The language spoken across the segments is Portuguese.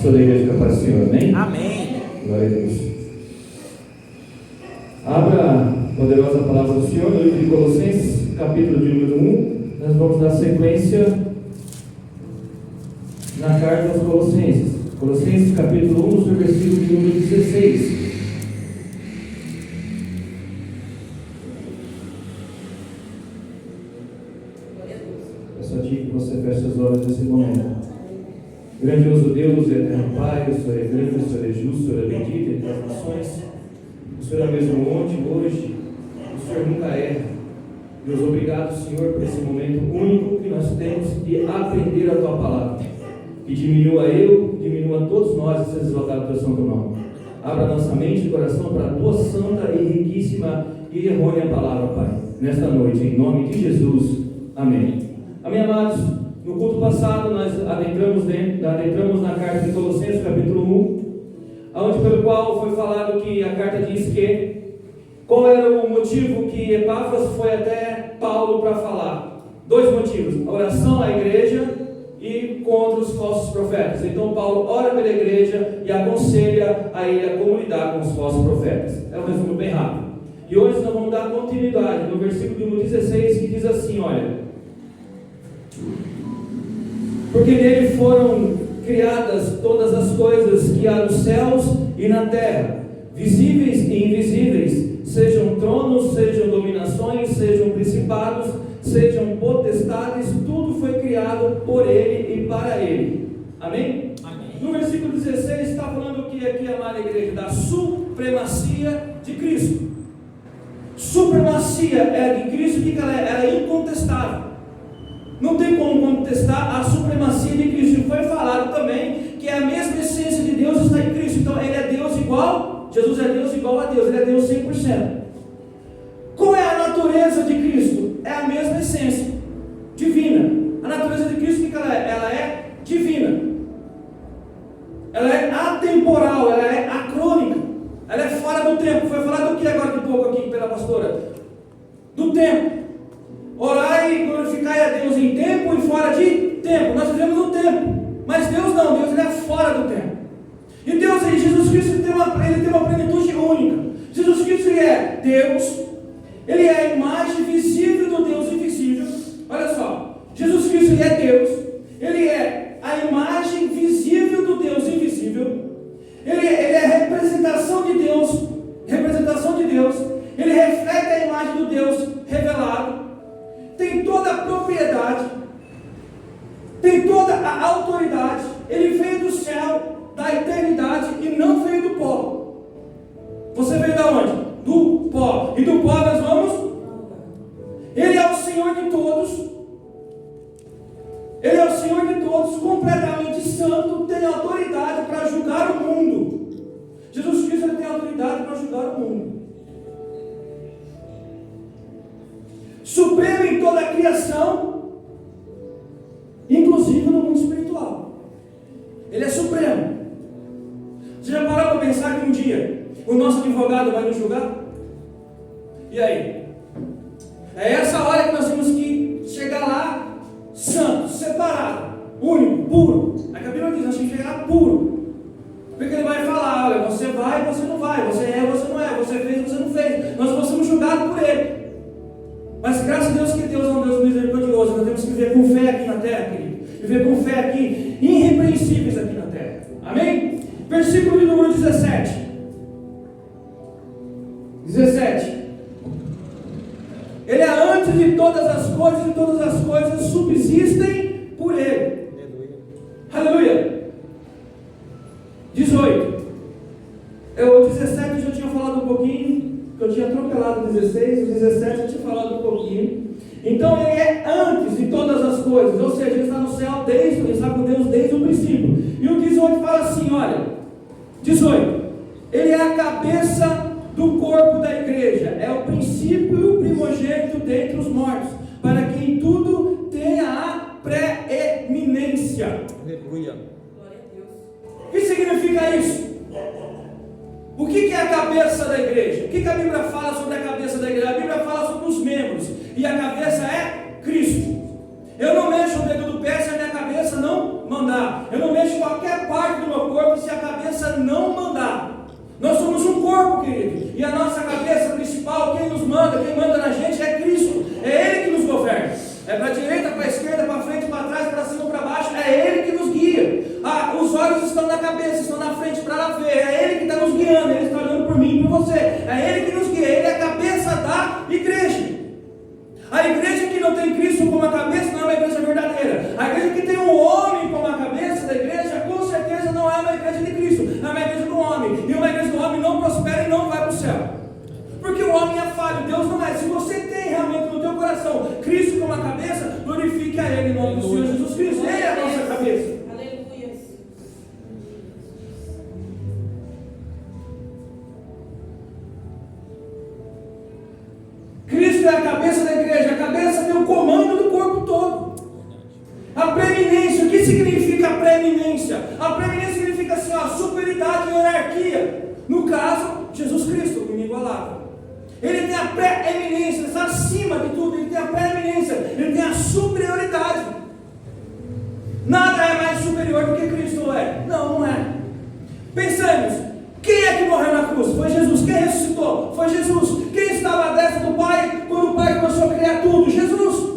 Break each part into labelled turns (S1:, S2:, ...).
S1: Sou da igreja da paz do Senhor, amém?
S2: Amém.
S1: Glória a Deus. Abra a poderosa palavra do Senhor no livro de Colossenses, capítulo de número 1. Nós vamos dar sequência na carta aos Colossenses. Colossenses, capítulo 1, no versículo de número 16. Peço a Ti que você feche os olhos nesse momento. Grandioso Deus, eterno Pai, o Senhor é grande, o Senhor é justo, o Senhor é bendito entre as nações. O Senhor é o mesmo ontem, hoje, o Senhor nunca erra. Deus, obrigado, Senhor, por esse momento único que nós temos de aprender a Tua palavra. Que diminua eu, diminua todos nós, e seja exaltado o Teu santo nome. Abra nossa mente e coração para a Tua santa e riquíssima e errônea palavra, Pai, nesta noite, em nome de Jesus. Amém. Amém, amados? No culto passado, nós adentramos na carta de Colossenses, capítulo 1, onde pelo qual foi falado que a carta diz que qual era o motivo que Epáfras foi até Paulo para falar. Dois motivos: a oração à igreja e contra os falsos profetas. Então Paulo ora pela igreja e aconselha a ele a como lidar com os falsos profetas. É um resumo bem rápido. E hoje nós vamos dar continuidade no versículo número 16, que diz assim, olha: porque nele foram criadas todas as coisas que há nos céus e na terra, visíveis e invisíveis, sejam tronos, sejam dominações, sejam principados, sejam potestades, tudo foi criado por ele e para ele. Amém? Amém. No versículo 16 está falando que aqui, amada igreja, da supremacia de Cristo. Supremacia é de Cristo, que ela é incontestável. Não tem como contestar a supremacia de Cristo. E foi falado também que a mesma essência de Deus está em Cristo. Então ele é Deus igual, Jesus é Deus igual a Deus, ele é Deus 100%. Qual é a natureza de Cristo? É a mesma essência divina. A natureza de Cristo, que ela é divina. Ela é atemporal, ela é acrônica, ela é fora do tempo. Foi falado o que agora de pouco aqui pela pastora? Do tempo. Orai e glorificai a Deus em tempo e fora de tempo. Nós vivemos no tempo, mas Deus não, Deus ele é fora do tempo. E Deus, Jesus Cristo, ele tem uma plenitude única. Jesus Cristo, ele é Deus, ele é a imagem visível do Deus invisível. Olha só, Jesus Cristo, ele é Deus, ele é a imagem visível do Deus invisível, ele é a representação de Deus, ele reflete a imagem do Deus revelado. Tem toda a propriedade, tem toda a autoridade. Ele veio do céu, da eternidade, e não veio do pó. Você veio da onde? Do pó. E do pó nós vamos? Ele é o Senhor de todos. Ele é o Senhor de todos, completamente santo, tem autoridade para julgar o mundo. Jesus Cristo, ele tem autoridade para julgar o mundo. Supremo em toda a criação, inclusive no mundo espiritual. Ele é supremo. Você já parou para pensar que um dia o nosso advogado vai nos julgar? E aí? É essa hora que nós temos que chegar lá santo, separado, único, puro. A Bíblia diz, nós temos que chegar puro. Porque ele vai falar, olha, você vai, você não vai, você é, você não é, você fez, você não fez. Nós vamos ser julgados por ele. Mas graças a Deus que Deus é um Deus misericordioso. Nós temos que viver com fé aqui na terra, querido. Viver com fé aqui, irrepreensíveis aqui na terra. Amém? Versículo de número 17. Ele é antes de todas as coisas, e todas as coisas subsistem por ele. Aleluia. 18. O 17 eu já tinha falado um pouquinho, que eu tinha atropelado o 16, o 17 eu tinha falado um pouquinho. Então ele é antes de todas as coisas, ou seja, ele está no céu ele está com Deus desde o princípio. E o 18 fala assim, olha, 18, ele é a cabeça do corpo da igreja, é o princípio e o primogênito dentre os mortos, para que em tudo tenha a preeminência. Aleluia. Glória a Deus. O que significa isso? O que é a cabeça da igreja? O que a Bíblia fala sobre a cabeça da igreja? A Bíblia fala sobre os membros, e a cabeça é Cristo. Eu não mexo o dedo do pé se a minha cabeça não mandar. Eu não mexo qualquer parte do meu olhos estão na cabeça, estão na frente para ela ver. É Ele que está nos guiando, Ele está olhando por mim e por você. É Ele que nos guia, Ele é a cabeça da igreja. A igreja que não tem Cristo como a cabeça não é uma igreja verdadeira. A igreja que tem um homem como a cabeça da igreja, com certeza não é uma igreja de Cristo, é uma igreja do homem. E uma igreja do homem não prospera e não vai para o céu. Porque o homem é falho, Deus não é. Se você tem realmente no teu coração Cristo como a cabeça, glorifique a Ele em nome do Senhor Jesus Cristo. Ele é a nossa cabeça.
S2: Aleluia.
S1: Cristo é a cabeça da igreja. A cabeça tem o comando do corpo todo. A preeminência, o que significa a preeminência? A preeminência significa assim, ó, superioridade e hierarquia. No caso, Jesus Cristo, o inigualável. Ele tem a preeminência, ele está acima de tudo, ele tem a preeminência, ele tem a superioridade. Nada é mais superior do que Cristo é. Não, não é. Pensamos, quem é que morreu na cruz? Foi Jesus. Quem ressuscitou? Foi Jesus. Quem estava à destra do Pai quando o Pai começou a criar tudo? Jesus.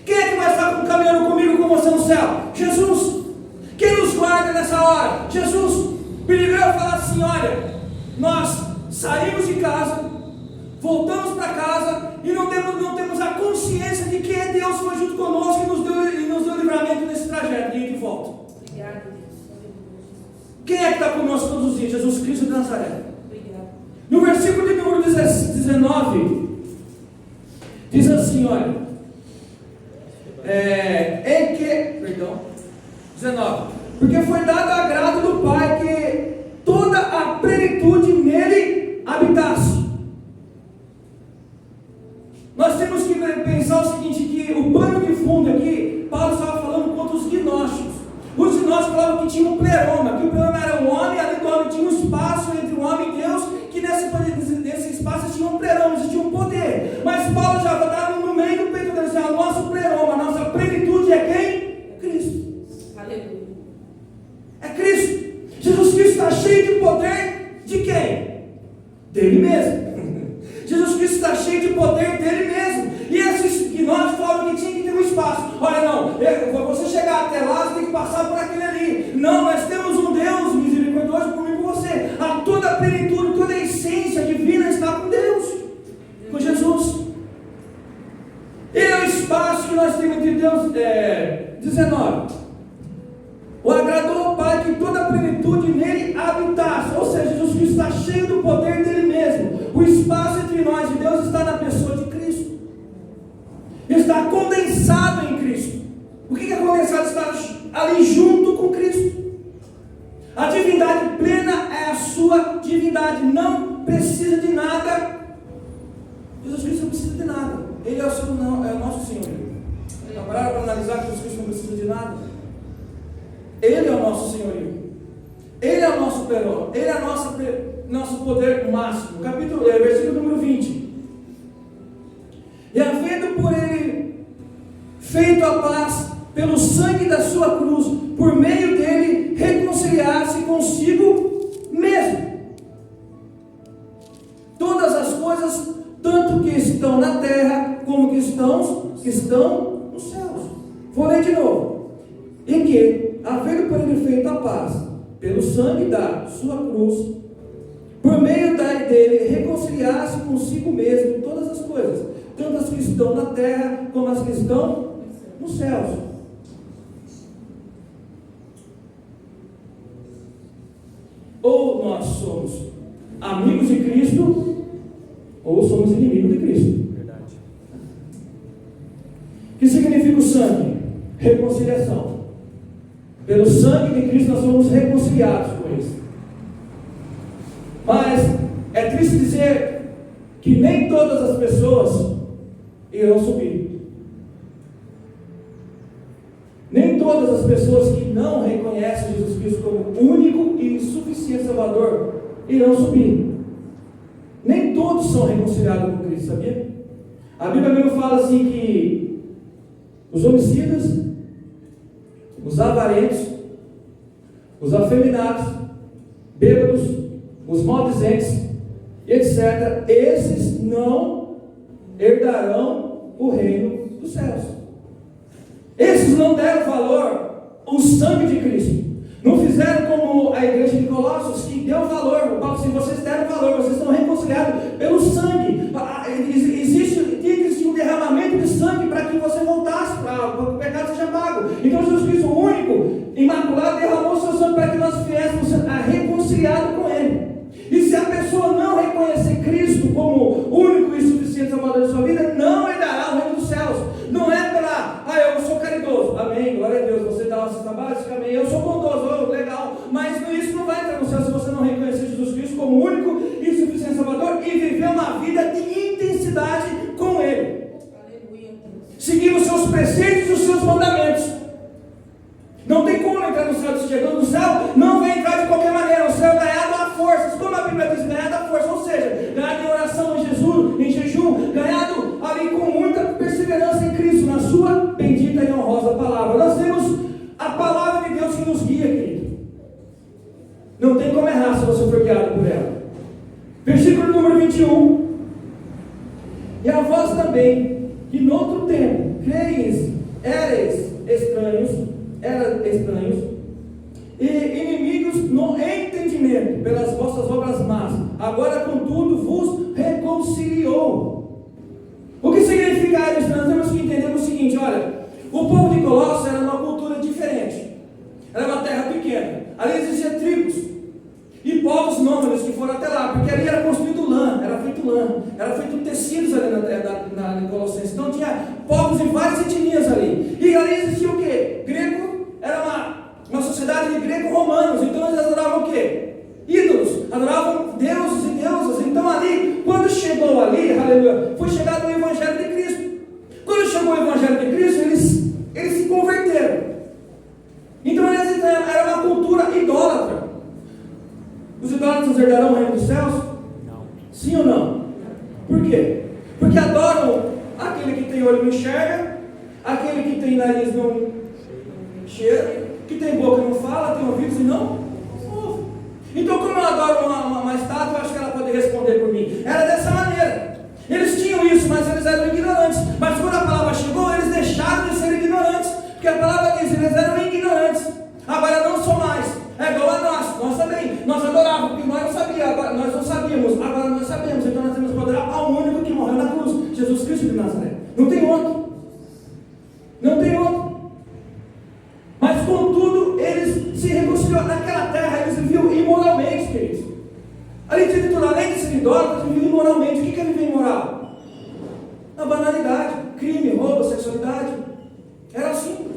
S1: Quem é que vai estar caminhando comigo, com você no céu? Jesus. Quem nos guarda nessa hora? Jesus. Billy Graham fala assim, olha, nós saímos de casa, voltamos para casa e não temos a consciência de que Deus foi junto conosco e nos deu livramento nesse trajeto de ida e volta.
S2: Obrigado, Deus.
S1: Quem é que está conosco todos os dias? Jesus Cristo de Nazaré.
S2: Obrigado.
S1: No versículo de número 19, diz assim, olha, 19, porque foi dado agrado do Pai que toda a plenitude nele habitasse. Nós temos que pensar o seguinte, que o pano de fundo aqui, Paulo estava falando contra os gnósticos. Os gnósticos falavam que tinha um pleroma, que o pleroma era um homem, além do homem tinha um espaço entre o homem e Deus, que nesse espaço existia um pleroma, existia um poder. Mas Paulo já estava no meio do peito dele, assim, o nosso pleroma, a nossa plenitude é quem? Cristo.
S2: Aleluia.
S1: É Cristo. Jesus Cristo está cheio de poder de quem? Dele mesmo. Jesus Cristo está cheio de poder dele mesmo. E esses gnósticos falavam que tinha que ter um espaço. Olha, não, para você chegar até lá, você tem que passar por aquele ali. Não, nós temos um Deus misericordioso por mim e por você. Toda a plenitude, toda a essência divina está com Deus, com Jesus. Ele é o espaço que nós temos entre Deus. 19. O agradou ao Pai que toda a plenitude nele habitasse. Ou seja, Jesus Cristo está cheio do poder dele mesmo. O espaço entre nós e Deus está na pessoa de Cristo. Está condensado em Cristo. O que é condensado? Está ali junto com Cristo. A divindade plena é a sua divindade. Não precisa de nada. Jesus Cristo não precisa de nada. Ele é o nosso Senhor. Então, para analisar que Jesus Cristo não precisa de nada. Ele é o nosso senhorio. Ele é o nosso peró. Ele é o nosso poder máximo. Versículo número 20. E havendo por ele feito a paz pelo sangue da sua cruz, por meio dele reconciliar-se consigo mesmo. Todas as coisas, tanto que estão na terra, como que estão nos céus. Vou ler de novo. E que, havendo por ele feito a paz, pelo sangue da sua cruz, por meio dele reconciliar-se consigo mesmo todas as coisas, tanto as que estão na terra, como as que estão nos céus. Ou nós somos amigos de Cristo, ou somos inimigos de Cristo.
S3: Verdade.
S1: O que significa o sangue? Reconciliação. Pelo sangue de Cristo nós somos reconciliados com isso. Mas é triste dizer que nem todas as pessoas irão subir. Nem todas as pessoas que não reconhecem Jesus Cristo como único e suficiente Salvador irão subir. Nem todos são reconciliados com Cristo, sabia? A Bíblia mesmo fala assim que os homicidas, os avarentos, os afeminados, bêbados, os maldizentes, etc., esses não herdarão o reino dos céus. Esses não deram valor ao sangue de Cristo, não Colossos que deu valor. O Paulo disse: vocês deram valor, vocês estão reconciliados pelo sangue. Tinha que existir um derramamento de sangue para que você voltasse, para que o pecado seja pago. Então Jesus Cristo, o único, imaculado, derramou seu sangue para que nós viéssemos reconciliados com Ele. E se a pessoa não reconhecer Cristo como único e suficiente Salvador da sua vida, não herdará o reino dos céus. Não é pela, eu sou caridoso, amém, glória a Deus, você dá uma cesta básica, amém, eu sou bondoso, legal, mas isso não vai entrar no céu se você não reconhecer Jesus Cristo como único e suficiente Salvador e viver uma vida de intensidade com Ele.
S2: Aleluia.
S1: Seguindo os seus preceitos e os seus mandamentos. Não tem como entrar no céu. Se chegando no céu, não vai entrar de qualquer maneira. O céu é ganhado a forças, como a Bíblia diz, ganhado a força, ou seja, ganhado em oração, em Jesus, em jejum, ganhado ali com muita perseverança em Cristo, na sua bendita e honrosa palavra. Nós temos a palavra de Deus que nos guia, querido. Não tem como errar se você for guiado por ela. Versículo número 21. E a vós também, que noutro tempo erais estranhos e inimigos no entendimento pelas vossas obras más, agora contudo vos reconciliou. O que significa isso? Nós temos que entender o seguinte: olha, o povo de Colossos era uma cultura diferente, era uma terra pequena, ali existiam tribos e povos nômades que foram até lá, porque ali era construído lã, era feito tecidos ali na terra de Colossenses. Então tinha povos de várias etnias ali, e ali existia o que? Grego, era uma sociedade de greco-romanos, então eles adoravam o quê? Ídolos, adoravam deuses e deusas. Então ali, quando chegou ali, aleluia, foi chegado o Evangelho de Cristo. Quando chegou o Evangelho de Cristo, eles se converteram. Então era uma cultura idólatra. Os idólatras herdarão o reino dos céus?
S3: Não.
S1: Sim ou não? Por quê? Porque adoram aquele que tem olho não enxerga, aquele que tem nariz não cheira, que tem boca e não fala, tem ouvidos e não ouve. Então, como eu adoro uma estátua, eu acho que ela pode responder por mim. Era dessa maneira. Eles tinham isso, mas eles eram ignorantes. Mas quando a palavra chegou, eles deixaram de ser ignorantes, porque a palavra diz: eles eram ignorantes, agora não são mais. É igual a nós também. Nós adorávamos, porque nós não sabíamos, agora nós sabemos. Então nós temos que adorar ao único que morreu na cruz, Jesus Cristo de Nazaré. Não tem outro. Não tem outro. Mas contudo, eles se reconciliaram. Naquela terra, eles viviam imoralmente, queridos. Além de ser idólatras, viviam imoralmente. O que é viver imoral? A banalidade, crime, roubo, sexualidade. Era assim.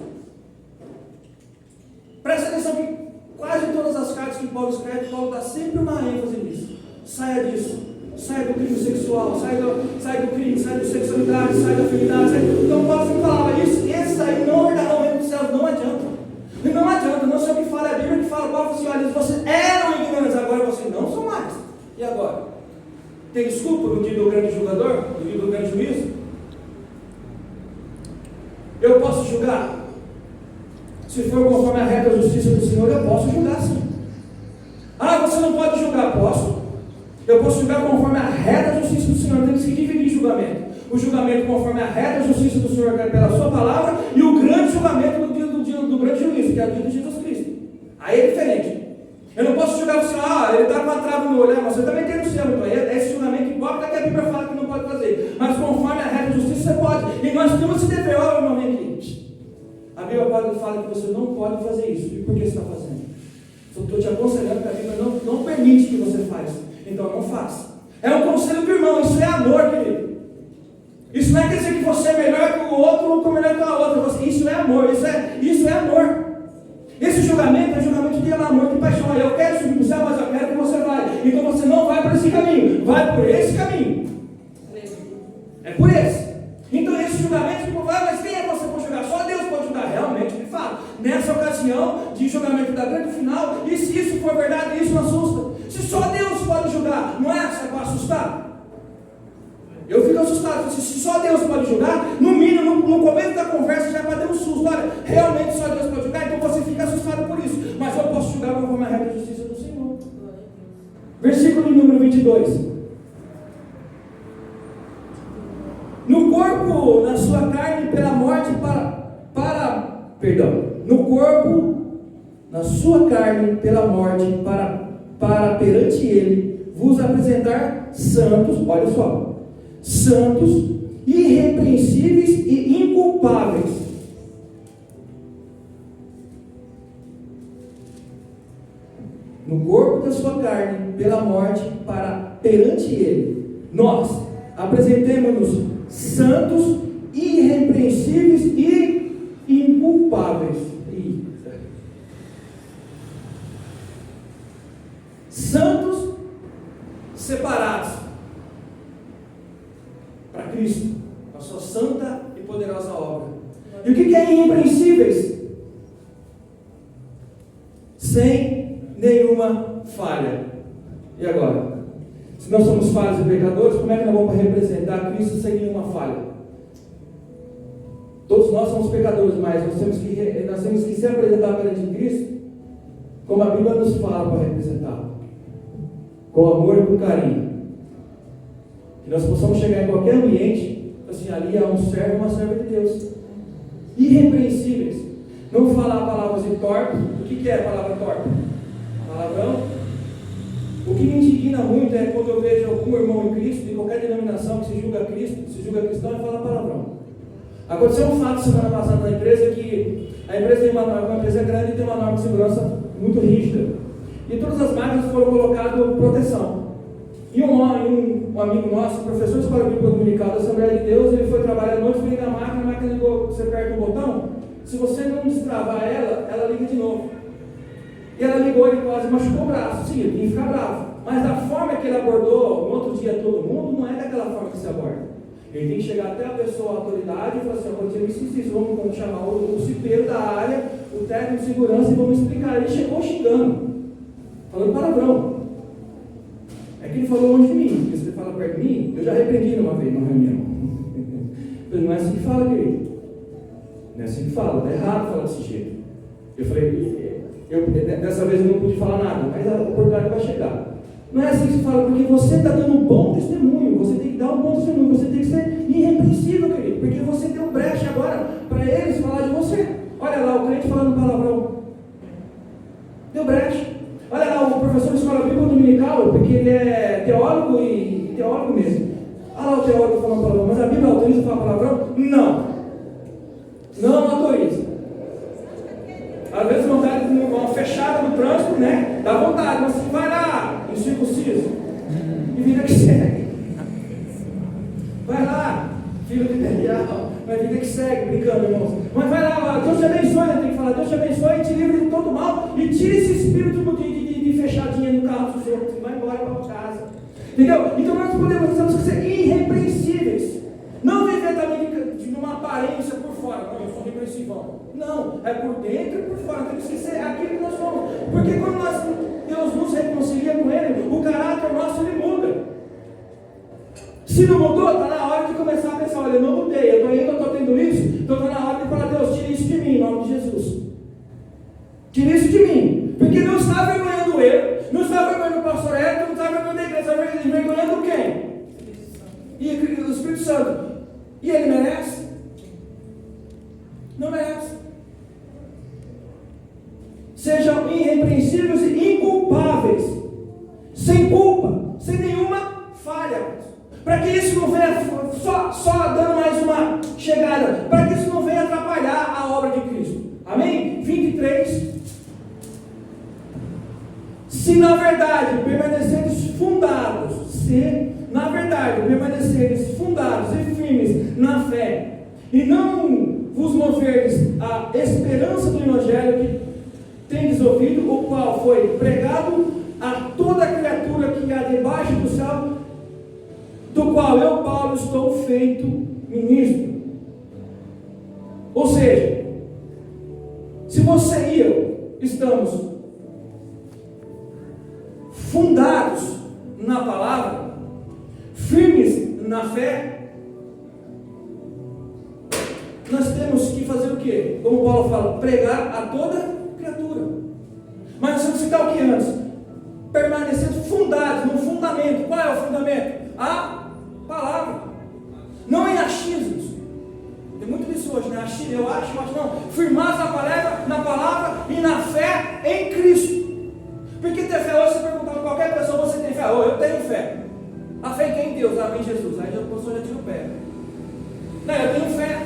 S1: Presta atenção que quase todas as cartas que Paulo escreve, Paulo dá sempre uma ênfase nisso. Saia disso. Saia do crime sexual, saia do crime, saia da sexualidade, saia da afinidade. Então Paulo sempre falava isso. Esses aí não herdarão o reino dos céus, não adianta. Não adianta, não sei o que fala a Bíblia, que fala, Paulo assim: olha, vocês eram ignorantes, agora vocês não são mais. E agora? Tem desculpa no dia do grande julgador, no dia do grande juízo? Eu posso julgar? Se for conforme a reta justiça do Senhor, eu posso julgar sim. Você não pode julgar? Posso. Eu posso julgar conforme a reta justiça do Senhor. Temos que dividir julgamento. O julgamento conforme a reta justiça do Senhor, que é pela sua palavra, e o grande julgamento do grande juízo, que é o dia de Jesus Cristo. Aí é diferente. Eu não posso julgar o Senhor: ele está com uma trava no olho, mas você também tem no céu. Então é esse julgamento hipócrita que a Bíblia fala que não pode fazer. Mas conforme a reta justiça, você pode. E nós temos esse dever. Olha o irmão aqui. A Bíblia fala que você não pode fazer isso. E por que você está fazendo? Eu estou te aconselhando que a Bíblia não permite que você faça. Então não faça. É um conselho do irmão. Isso é amor, querido. Isso não é quer dizer que você é melhor que o outro ou melhor que a outra. Isso é amor. Isso é amor. Esse julgamento é julgamento de amor, de paixão. Eu quero subir para o céu, mas eu quero que você vai. Então você não vai por esse caminho. Vai por esse caminho. É por esse. Então esse julgamento, tipo, mas quem é você para julgar? Só Deus pode julgar. Realmente, de fato. Nessa ocasião de julgamento da grande final, e se isso for verdade, isso não assusta. Se só Deus pode julgar, não é para assustar? Eu fico assustado. Se só Deus pode julgar, no mínimo, no começo da conversa já vai ter um susto. Olha, realmente só Deus pode julgar, então você fica assustado por isso. Mas eu posso julgar conforme a regra da justiça do Senhor. Versículo número 22. No corpo, na sua carne, pela morte, no corpo, na sua carne pela morte, para perante ele vos apresentar santos, olha só, santos, irrepreensíveis e inculpáveis. No corpo da sua carne, pela morte, para perante ele, nós apresentemos-nos santos, irrepreensíveis e inculpáveis. Santos, separados para Cristo, a sua santa e poderosa obra. E o que é irrepreensíveis? Sem nenhuma falha. E agora? Se nós somos falhos e pecadores, como é que nós vamos representar Cristo sem nenhuma falha? Todos nós somos pecadores, mas nós temos que se apresentar perante Cristo como a Bíblia nos fala para representar, com amor e com carinho. Que nós possamos chegar em qualquer ambiente, assim, ali há um servo e uma serva de Deus, irrepreensíveis. Não falar palavras de torpe. O que é a palavra torpe? Palavrão. O que me indigna muito é quando eu vejo algum irmão em Cristo, de qualquer denominação que se julga Cristo, se julga cristão, e fala palavrão. Aconteceu um fato semana passada na empresa, que a empresa tem uma empresa grande e tem uma norma de segurança muito rígida. E todas as máquinas foram colocadas proteção. E um amigo nosso, professor de escola bíblica dominical da Assembleia de Deus, ele foi trabalhar à noite, liga a máquina ligou, você aperta o botão, se você não destravar ela liga de novo. E ela ligou, ele quase machucou o braço. Sim, ele tinha que ficar bravo. Mas da forma que ele abordou no outro dia todo mundo, não é daquela forma que se aborda. Ele tem que chegar até a pessoa, a autoridade, e falar assim: aconteceu isso, vamos chamar o cipeiro da área, o técnico de segurança, e vamos explicar. Ele chegou xingando, falando palavrão. É que ele falou longe de mim, porque se ele fala perto de mim, eu já repreendi uma vez numa reunião. Não é assim que fala, querido. Não é assim que fala, está errado falar desse jeito. Eu falei, dessa vez eu não pude falar nada, mas a oportunidade vai chegar. Não é assim que se fala, porque você está dando um bom testemunho, você tem que dar um bom testemunho, você tem que ser irrepreensível, querido, porque você deu brecha agora para eles falar de você. Olha lá, o crente falando palavrão. Deu brecha. Olha lá, o professor de escola bíblica dominical, porque ele é teólogo e teólogo mesmo. Olha lá o teólogo falando palavrão, mas a Bíblia autoriza falar palavrão? Não. Não autoriza. Às vezes vontade de uma fechada no trânsito, né? Dá vontade, mas vai lá, incircunciso. E vida que segue. Vai lá, filho de Belial. Mas vida que segue, brincando, irmãos. Mas vai lá, Deus te abençoe, né? Tem que falar, Deus te abençoe e te livre de todo mal. E tira esse espírito de fechadinha no carro do Senhor. Você vai embora para casa. Entendeu? Então nós temos que ser irrepreensíveis. Não viver também de uma aparência por fora. Não, eu sou repreensível. Não, é por dentro e por fora. Temos que ser aquilo que nós somos. Porque quando Deus nos reconcilia com Ele, o caráter nosso ele muda. Se não mudou, está na hora de começar a pensar: olha, eu não mudei, eu estou tendo isso, então está na hora de falar: Deus, tira isso de mim, em nome de Jesus. Tira isso de mim. Porque não está vergonhando eu, não está vergonhando o pastor Hélio, não está vergonhando a igreja, está vergonhando quem? E o Espírito Santo. E ele merece? Não merece. Sejam irrepreensíveis e inculpáveis, sem culpa, sem nenhuma falha, para que isso não venha só dando mais uma chegada, para que isso não venha atrapalhar a obra de Cristo. Amém? 23. Se na verdade permaneceres fundados e firmes na fé, e não vos moverdes a esperança do Evangelho que tendes ouvido, o qual foi pregado a toda criatura que há debaixo do céu, do qual eu, Paulo, estou feito ministro. Ou seja, se você e eu estamos fundados na palavra, firmes na fé, nós temos que fazer o quê? Como Paulo fala, pregar a toda criatura. Mas nós temos que estar o que antes? Permanecendo fundados no fundamento. Qual é o fundamento? A palavra. Não em achismos. Tem muito disso isso hoje, né? Eu acho não. Firmados na palavra e na fé em Cristo. Porque ter fé hoje, você perguntar para qualquer pessoa, você tem fé? Eu tenho fé. A fé em quem? Em Deus, em Jesus. Aí a pessoa já tira o pé. Não, eu tenho fé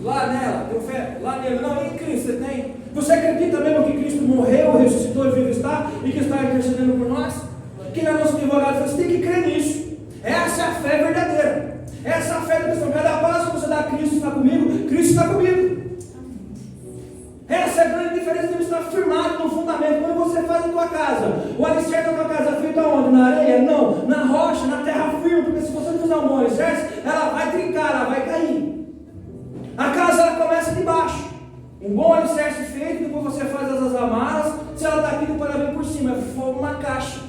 S1: lá nela, tenho fé lá nele. Não, em Cristo você tem. Você acredita mesmo que Cristo morreu, ressuscitou e vivo está, e que está intercedendo por nós? Que não é nosso advogado, você tem que crer nisso. Essa é a fé verdadeira. Essa é a fé do cristão. Cada passo que você dá a Cristo está comigo, Cristo está comigo. Essa é a grande diferença de estar firmado no fundamento. Quando você faz a tua casa, o alicerce da tua casa é feito aonde? Na areia? Não, na rocha, na terra firme. Porque se você não fizer um bom alicerce, ela vai trincar, ela vai cair. A casa ela começa de baixo. Um bom alicerce feito, depois você faz as amarras. Se ela está aqui, depois ela vem por cima. É uma caixa.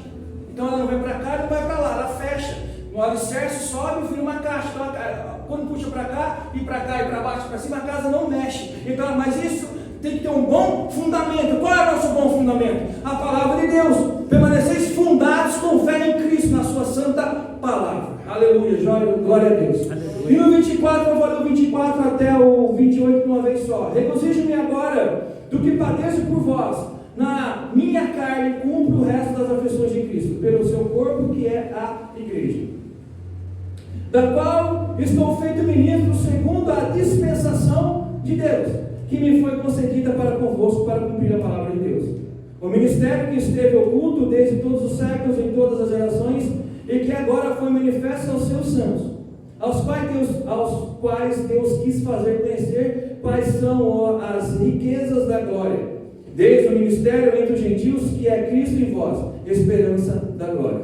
S1: Então ela não vai para cá e não vai para lá, ela fecha. O alicerce sobe e vira uma caixa. Então, quando puxa para cá e para baixo, para cima, a casa não mexe. Então, mas isso tem que ter um bom fundamento. Qual é o nosso bom fundamento? A palavra de Deus. Permaneceis fundados com fé em Cristo, na sua santa palavra. Aleluia, glória a Deus. Aleluia. E no 24, eu vou ler o 24 até o 28 de uma vez só. Regozijo-me agora do que padeço por vós. Na minha carne cumpro o resto das aflições de Cristo, pelo seu corpo que é a igreja, da qual estou feito ministro segundo a dispensação de Deus, que me foi concedida para convosco para cumprir a palavra de Deus. O ministério que esteve oculto desde todos os séculos, em todas as gerações, e que agora foi manifesto aos seus santos, aos quais Deus quis fazer conhecer quais são as riquezas da glória, desde o ministério entre os gentios, que é Cristo em vós, esperança da glória,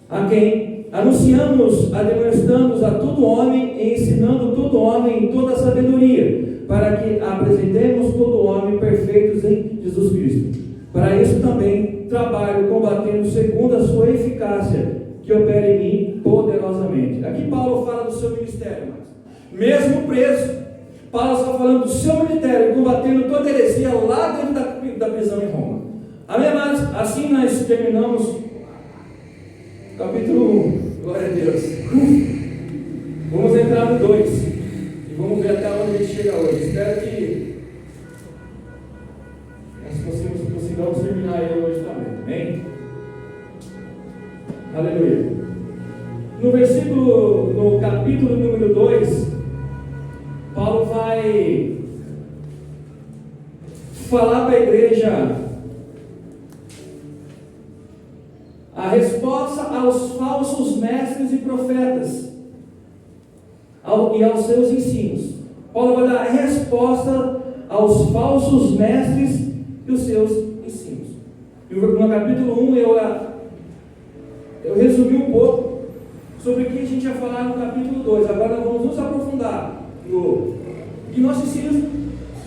S1: a quem anunciamos, admoestamos a todo homem, e ensinando todo homem em toda a sabedoria, para que apresentemos todo homem perfeitos em Jesus Cristo. Para isso também trabalho combatendo segundo a sua eficácia, que opera em mim poderosamente. Aqui Paulo fala do seu ministério, mas mesmo preso, Paulo está falando do seu ministério, combatendo toda heresia lá dentro da prisão em Roma. Amém, amados? Assim nós terminamos capítulo 1. Glória a Deus. Vamos entrar no 2 e vamos ver até onde a gente chega hoje. Espero que nós consigamos terminar ele hoje também. Amém? Aleluia. No capítulo número 2, Paulo vai falar para a igreja a resposta aos falsos mestres e profetas e aos seus ensinos. Paulo vai dar a resposta aos falsos mestres e os seus ensinos. No capítulo 1 eu resumi um pouco sobre o que a gente ia falar no capítulo 2. Agora nós vamos nos aprofundar no gnosticismo,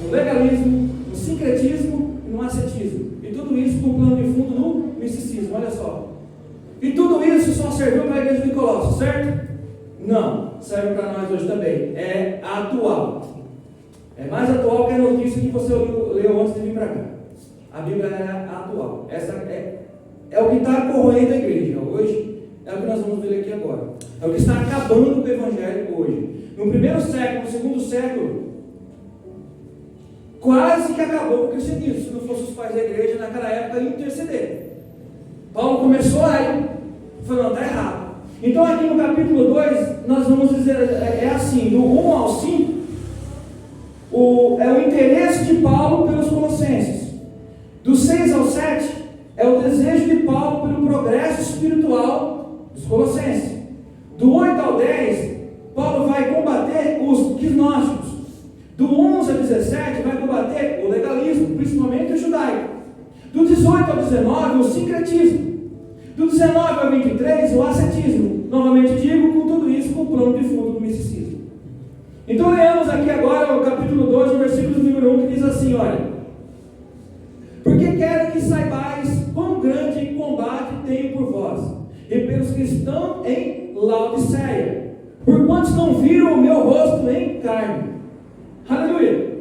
S1: no legalismo, no sincretismo e no ascetismo. E tudo isso com o plano de fundo no misticismo, olha só. E tudo isso só serviu para a igreja de Colossos, certo? Não, serve para nós hoje também. É atual. É mais atual que a notícia que você leu antes de vir para cá. A Bíblia é atual. Essa é o que está corroendo a igreja hoje. É o que nós vamos ver aqui agora. É o que está acabando com o evangelho hoje. No primeiro século, no segundo século, quase que acabou com o cristianismo, se não fossem os pais da igreja naquela época interceder. Paulo começou aí, falou, não, está errado. Então aqui no capítulo 2, nós vamos dizer, é assim, do 1 ao 5, é o interesse de Paulo pelos colossenses. Do 6 ao 7, é o desejo de Paulo pelo progresso espiritual dos colossenses. Do 8 ao 10, Paulo vai combater os gnósticos. Do 11 ao 17, vai combater o legalismo, principalmente o judaico. Do 18 ao 19, o sincretismo. Do 19 ao 23, o ascetismo. Novamente digo, com tudo isso, com o plano de fundo do misticismo. Então leamos aqui agora o capítulo 2, o versículo número 1, que diz assim, olha: porque quero que saibais quão grande combate tenho por vós, e pelos que estão em Laodiceia, por quantos não viram o meu rosto em carne. Aleluia!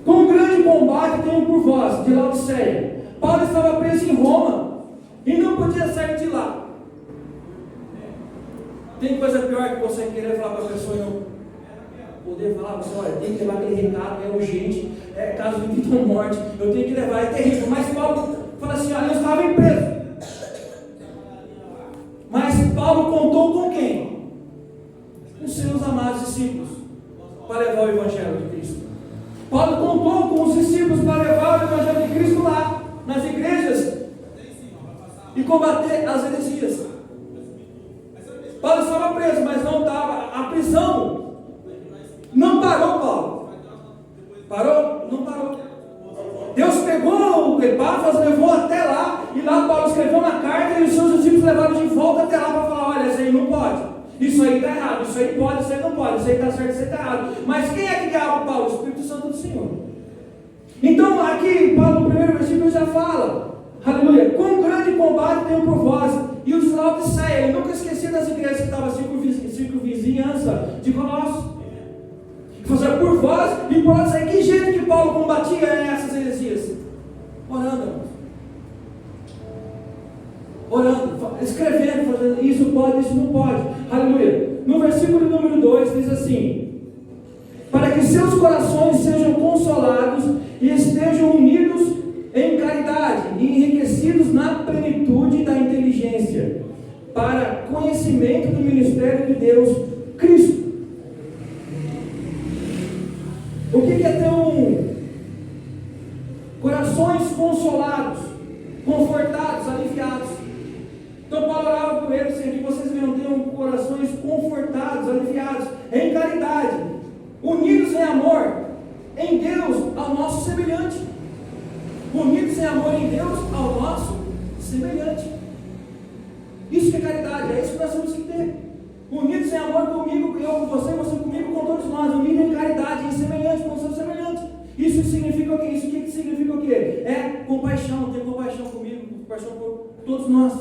S1: Quão grande combate tenho por vós, de Laodiceia. Paulo estava preso em Roma, e não podia sair de lá. Tem coisa pior que você querer falar para a pessoa, poder falar, você, olha, tem que levar aquele recado, é urgente, é caso de vida ou morte, eu tenho que levar, é terrível. Mas Paulo fala assim, olha, eu estava em preso. Mas Paulo contou com quem? Com seus amados discípulos, para levar o Evangelho de Cristo. Paulo contou com os discípulos para levar o Evangelho de Cristo lá, nas igrejas, e combater as heresias. Paulo estava preso, mas não estava. A prisão não parou Paulo. Parou? Não parou. Deus pegou o Epáfras, levou até lá, e lá Paulo escreveu na carta, e os seus discípulos levaram de volta até lá para falar, olha, isso aí não pode, isso aí está errado, isso aí pode, isso aí não pode, isso aí está certo, isso aí está errado. Mas quem é que guiava Paulo? O Espírito Santo do Senhor. Então aqui, Paulo no primeiro versículo já fala, aleluia, quão grande combate tenho por vós, e os Laodiceia, ele nunca esquecia das igrejas que estavam circunvizinhança de Colossos. Por vós e por nós. Que jeito que Paulo combatia essas heresias? Orando, escrevendo, fazendo isso pode, isso não pode. Aleluia. No versículo número 2 diz assim: para que seus corações sejam consolados e estejam unidos em caridade e enriquecidos na plenitude da inteligência, para conhecimento do ministério de Deus Cristo. O que é ter corações consolados, confortados, aliviados? Então Paulo orava por eles, assim, que vocês tenham corações confortados, aliviados, em caridade, unidos em amor, em Deus, ao nosso semelhante. Unidos em amor em Deus, ao nosso semelhante. Isso que é caridade, é isso que nós temos que ter. Unidos em amor comigo, eu com você comigo, com todos nós, unidos em caridade, em semelhante, com o seu semelhante. Isso significa o quê? Isso que significa o quê? É compaixão, ter compaixão comigo, compaixão por todos nós.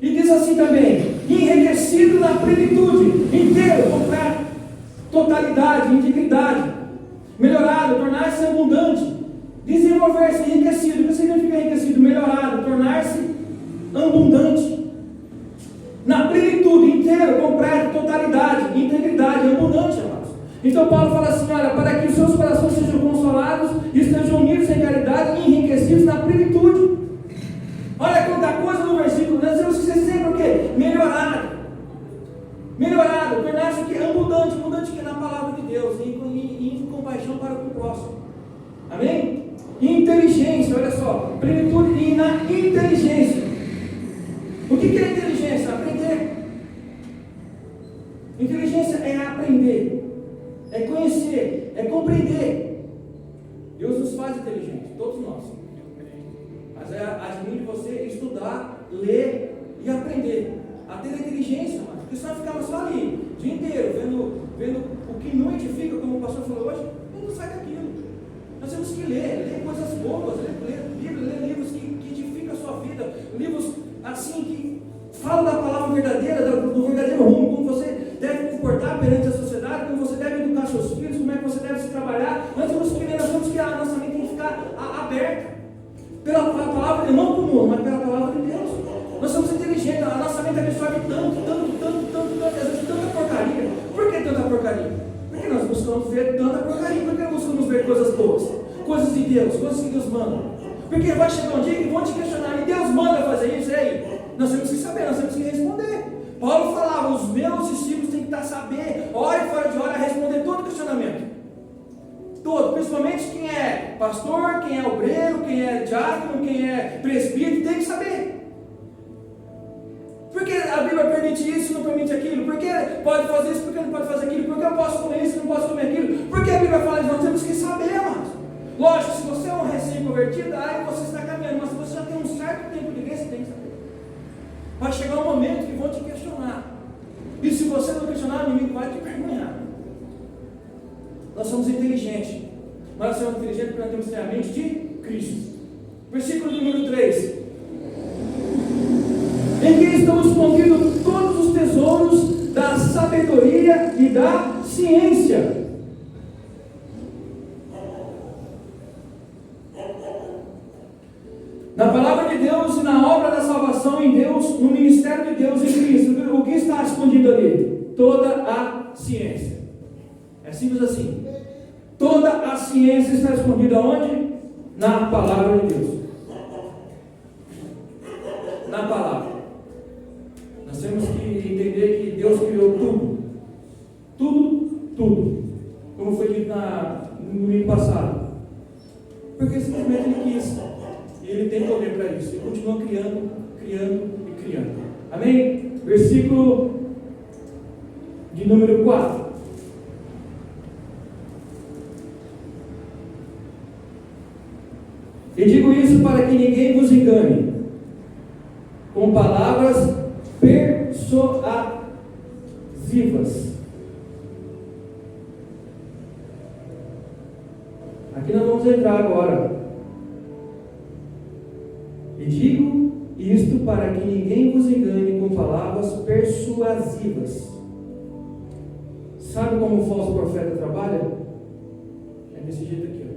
S1: E diz assim também: enriquecido na plenitude, inteiro, completo, totalidade, integridade, melhorado, tornar-se abundante, desenvolver-se, enriquecido. O que significa enriquecido? Melhorado, tornar-se abundante. Na plenitude, inteiro, completo, totalidade, integridade, abundante, amados. Então Paulo fala assim, olha, para que os seus corações sejam consolados, estejam unidos em caridade e enriquecidos na plenitude. Olha quanta coisa no versículo, nós temos que ser sempre o quê? Melhorado, tornar-se o quê? Abundante que é na palavra de Deus, em compaixão para com o próximo. Amém? Inteligência, olha só, plenitude e na inteligência. O que é inteligência? Aprender. Inteligência é aprender, é conhecer, é compreender. Deus nos faz inteligentes, todos nós. Mas é admire você estudar, ler e aprender a ter inteligência, porque senão ficava só ali, o dia inteiro, vendo o que não edifica, como o pastor falou hoje, não sai daquilo. Nós temos que ler coisas boas, ler livros que edificam a sua vida, livros assim que falam da palavra verdadeira, do verdadeiro rumo, como você deve comportar perante a sociedade, como você deve educar seus filhos, como é que você deve se trabalhar. Nós temos que a nossa mente tem que ficar aberta pela palavra, não comum, mas pela palavra de Deus. Nós somos inteligentes, a nossa mente absorve tanto, às vezes tanta porcaria. Por que tanta porcaria? Porque nós buscamos ver tanta porcaria, porque nós buscamos ver coisas boas, coisas de Deus, coisas que Deus manda. Porque vai chegar um dia que vão te questionar, e Deus manda fazer isso, e aí? Nós temos que saber, nós temos que responder. Paulo falava, os meus discípulos têm que saber, hora e fora de hora, responder todo questionamento. Todo, principalmente quem é pastor, quem é obreiro, quem é diácono, quem é presbítero, tem que saber. Por que a Bíblia permite isso e não permite aquilo? Por que pode fazer isso, por que não pode fazer aquilo? Por que eu posso comer isso e não posso comer aquilo? Por que a Bíblia fala isso? Nós temos que saber, amados. Lógico, se você é um recém-convertido, aí você está caminhando, mas se você já tem um certo tempo de igreja, você tem que saber. Vai chegar um momento que vão te questionar. E se você não questionar, o inimigo vai te perguntar. Nós somos inteligentes. Mas nós somos inteligentes porque nós temos que ter a mente de Cristo. Versículo número 3. Em que estão escondidos todos os tesouros da sabedoria e da ciência. Na palavra de Deus e na obra da salvação em Deus, no ministério de Deus em Cristo. O que está escondido ali? Toda a ciência. É simples assim. Toda a ciência está escondida onde? Na palavra de Deus. Na palavra. Nós temos que entender que Deus criou tudo. Tudo. Como foi dito no domingo passado. Porque simplesmente Ele quis. E Ele tem poder para isso. Ele continua criando. Amém? Versículo de número 4. E digo isso para que ninguém vos engane com palavras persuasivas. Aqui nós vamos entrar agora. E digo isto para que ninguém vos engane com palavras persuasivas. Sabe como o falso profeta trabalha? É desse jeito aqui, ó.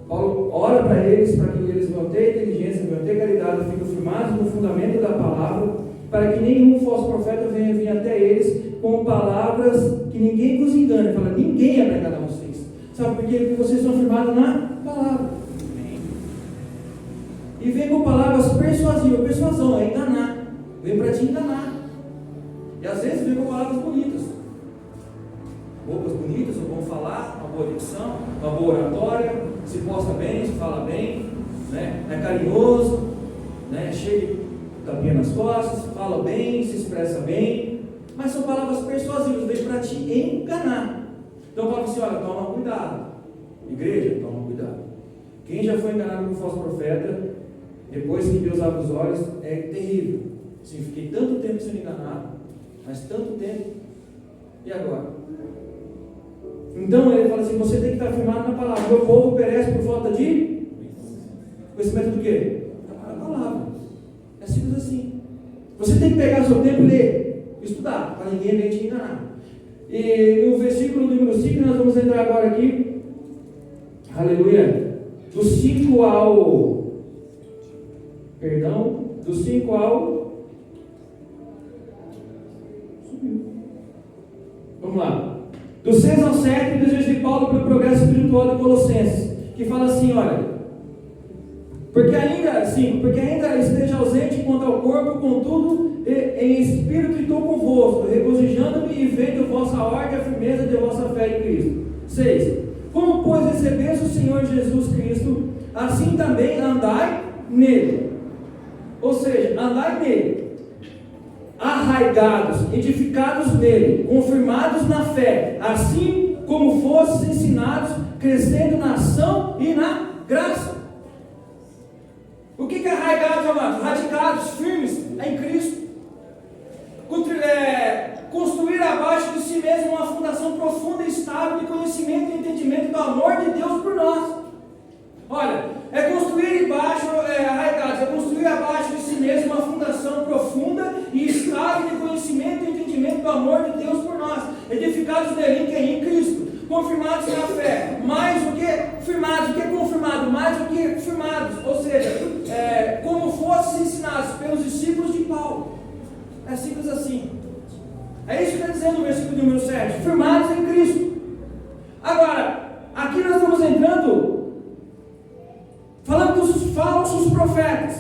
S1: Paulo ora para eles, para que eles vão ter inteligência, vão ter caridade, fiquem firmados no fundamento da palavra, para que nenhum falso profeta venha vir até eles com palavras que ninguém vos engane. Fala, ninguém é para enganar vocês. Sabe por quê? Porque vocês são firmados na palavra. E vem com palavras persuasivas. Persuasão é enganar. Vem para te enganar. E às vezes vem com palavras bonitas. Roupas bonitas, um bom falar, uma boa dicção, uma boa oratória, se posta bem, se fala bem, né? É carinhoso, né? É cheio de tapinha nas costas, fala bem, se expressa bem, mas são palavras persuasivas, vem para te enganar. Então Paulo diz assim, olha, toma cuidado. Igreja, toma cuidado. Quem já foi enganado por um falso profeta, depois que Deus abre os olhos, é terrível. Assim, fiquei tanto tempo sendo enganado, mas tanto tempo, e agora? Então ele fala assim, você tem que estar firmado na palavra. Meu povo perece por falta de conhecimento do quê? Da palavra. É simples assim. Você tem que pegar o seu tempo e ler, estudar, para ninguém venha te enganar. E no versículo número 5, nós vamos entrar agora aqui, aleluia, do 5 ao, do 5 ao, vamos lá. Do 6 ao 7, o desejo de Paulo pelo progresso espiritual de Colossenses, que fala assim, olha, porque ainda esteja ausente quanto ao corpo, contudo, em espírito estou convosco, regozijando-me e vendo vossa ordem e a firmeza de vossa fé em Cristo. 6. Como, pois, recebeis o Senhor Jesus Cristo, assim também andai nele. Ou seja, andai nele. Arraigados, edificados nele, confirmados na fé, assim como fostes ensinados, crescendo na ação e na graça. O que é arraigados, amados? Radicados, firmes em Cristo. Construir abaixo de si mesmo uma fundação profunda e estável de conhecimento e entendimento do amor de Deus por nós. Olha, é construir arraigados, é construir abaixo de si mesmo uma fundação profunda e estável de conhecimento e entendimento do amor de Deus por nós, edificados nele, que é em Cristo, confirmados na fé, mais do que firmados, o que é confirmado, mais do que firmados, ou seja, como fossem ensinados pelos discípulos de Paulo. É simples assim. É isso que está dizendo no versículo número 7, firmados em Cristo. Agora, aqui nós estamos entrando falando dos falsos profetas.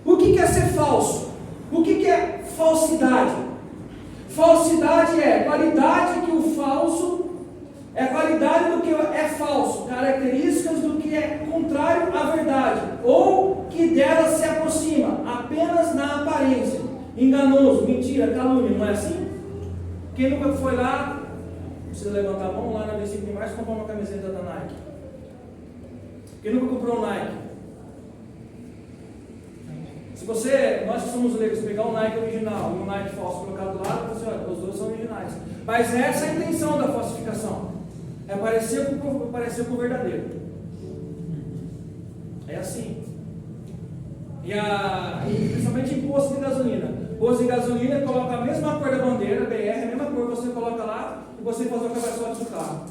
S1: O que é ser falso? O que é falsidade? Falsidade é qualidade que o falso, é qualidade do que é falso, características do que é contrário à verdade, ou que dela se aproxima, apenas na aparência. Enganoso, mentira, calúnia, não é assim? Quem nunca foi lá, precisa levantar a mão lá na 25 de março comprar uma camiseta da Nike. Quem nunca comprou um Nike? Se nós que somos leigos, pegar um Nike original e um Nike falso colocar do lado, você olha, os dois são originais. Mas essa é a intenção da falsificação. É parecer com o verdadeiro. É assim. E principalmente em posto de gasolina. Posto de gasolina coloca a mesma cor da bandeira, BR, a mesma cor, você coloca lá e você faz o cabeçote do carro.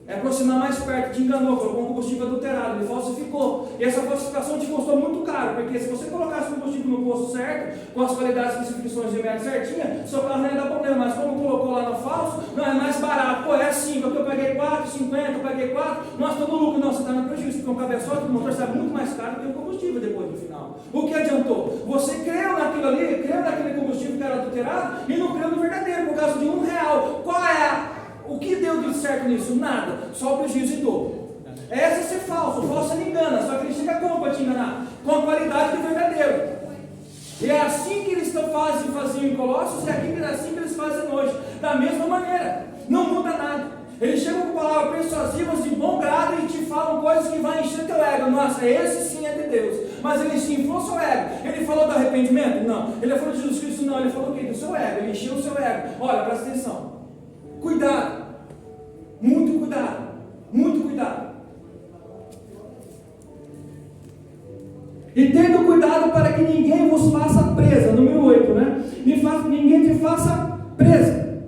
S1: É aproximar mais perto, te enganou, colocou um combustível adulterado, ele falsificou. E essa falsificação te custou muito caro, porque se você colocasse o combustível no posto certo, com as qualidades, especificações de média certinha, seu carro não ia dar problema. Mas como colocou lá no falso, não, é mais barato. Pô, é 5, aqui eu paguei 4,50, eu paguei 4, nossa, todo lucro. Não, você está no prejuízo, porque um cabeçote do motor sai muito mais caro que o combustível depois no final. O que adiantou? Você creu naquilo ali, creu naquele combustível que era adulterado e não creu no verdadeiro, por causa de R$1. Qual é o que deu de certo nisso? Nada, só o prejuízo em dobro. Essa é ser falso, o falso ele engana, só que ele chega como para te enganar? Com a qualidade do verdadeiro. E é assim que eles faziam em Colossos, e é assim que eles fazem hoje, da mesma maneira, não muda nada. Eles chegam com palavras persuasivas de bom grado e te falam coisas que vão encher teu ego. Nossa, esse sim é de Deus. Mas ele se inflou seu ego. Ele falou do arrependimento? Não. Ele falou de Jesus Cristo? Não. Ele falou o quê? Do seu ego. Ele encheu o seu ego. Olha, presta atenção. Cuidado, muito cuidado, muito cuidado. E tendo cuidado para que ninguém vos faça presa, número 8, né? Ninguém te faça presa,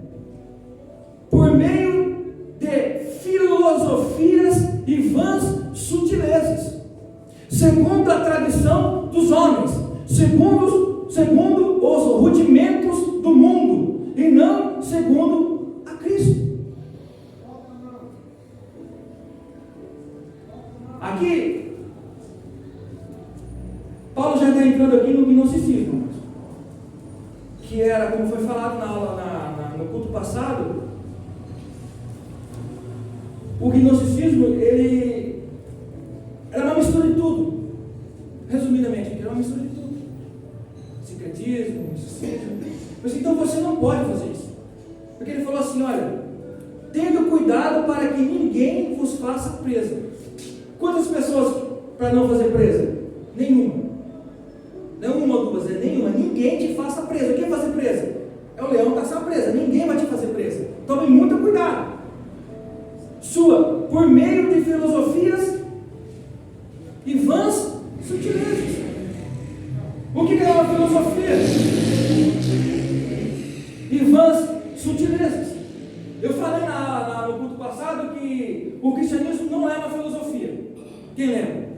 S1: por meio de filosofias e vãs sutilezas, segundo a tradição dos homens, segundo os rudimentos do mundo, e não segundo Cristo. Aqui, Paulo já está entrando aqui no gnosticismo, que era, como foi falado na aula no culto passado, o gnosticismo, ele era uma mistura de tudo. Resumidamente, ele era uma mistura de tudo. Secretismo, misticismo. Mas então você não pode fazer isso. Porque ele falou assim, olha, tendo cuidado para que ninguém vos faça presa. Quantas pessoas para não fazer presa? Nenhuma. Não uma ou duas, é nenhuma. Ninguém te faça presa. O que é fazer presa? É o leão caçar presa. Ninguém vai te fazer presa. Tome muito cuidado. Por meio de filosofias e vãs sutilezas. O que é uma filosofia? E vãs sutilezas. Eu falei no culto passado que o cristianismo não é uma filosofia. Quem lembra?